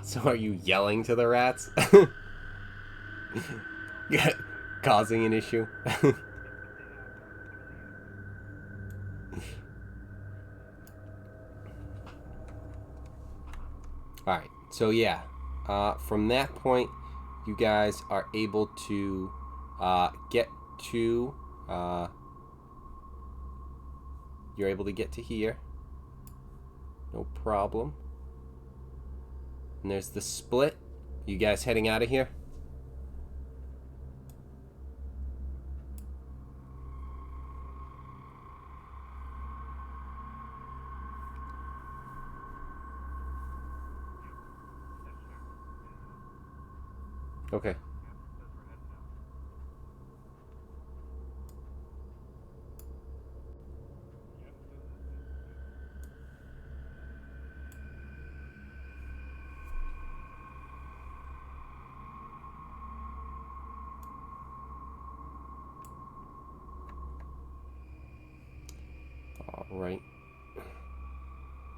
So are you yelling to the rats? Causing an issue? Alright, so yeah. From that point, you guys are able to get to. You're able to get to here. No problem. And there's the split. You guys heading out of here? Okay. right.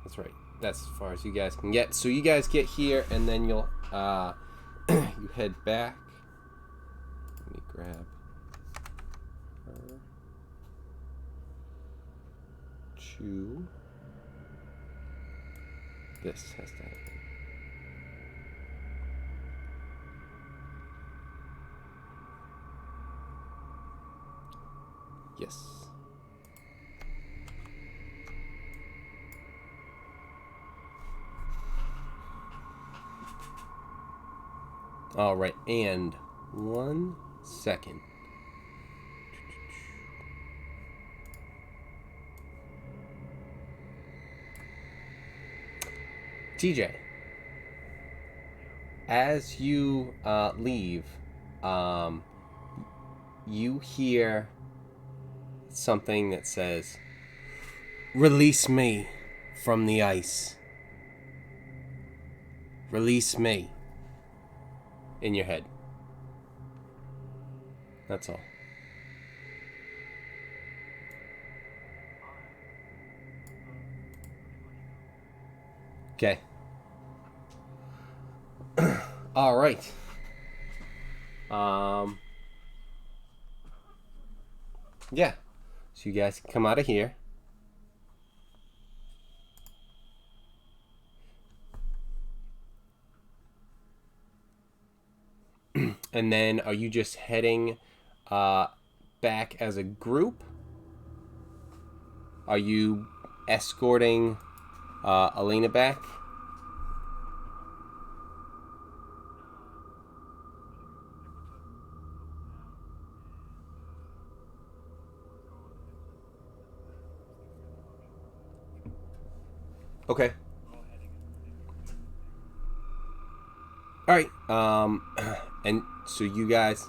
That's right. That's as far as you guys can get. So you guys get here, and then you'll you head back. Let me grab her. To this has to happen. Yes. All right, and 1 second. TJ, as you leave, you hear something that says, "Release me from the ice. Release me," in your head. That's all. Okay. All right. Yeah. So you guys can come out of here. And then are you just heading back as a group? Are you escorting Elena back? Okay. All right. And so you guys.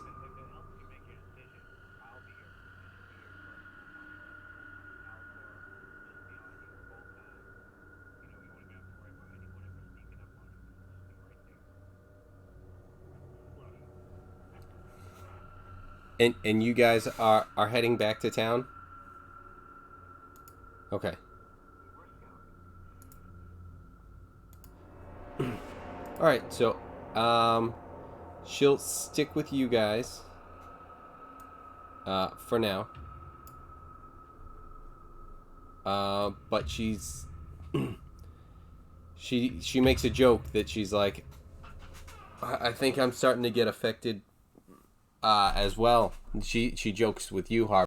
And you guys are heading back to town? Okay. All right. So she'll stick with you guys for now. But she makes a joke that she's like, I think I'm starting to get affected as well. She jokes with you, Harvey.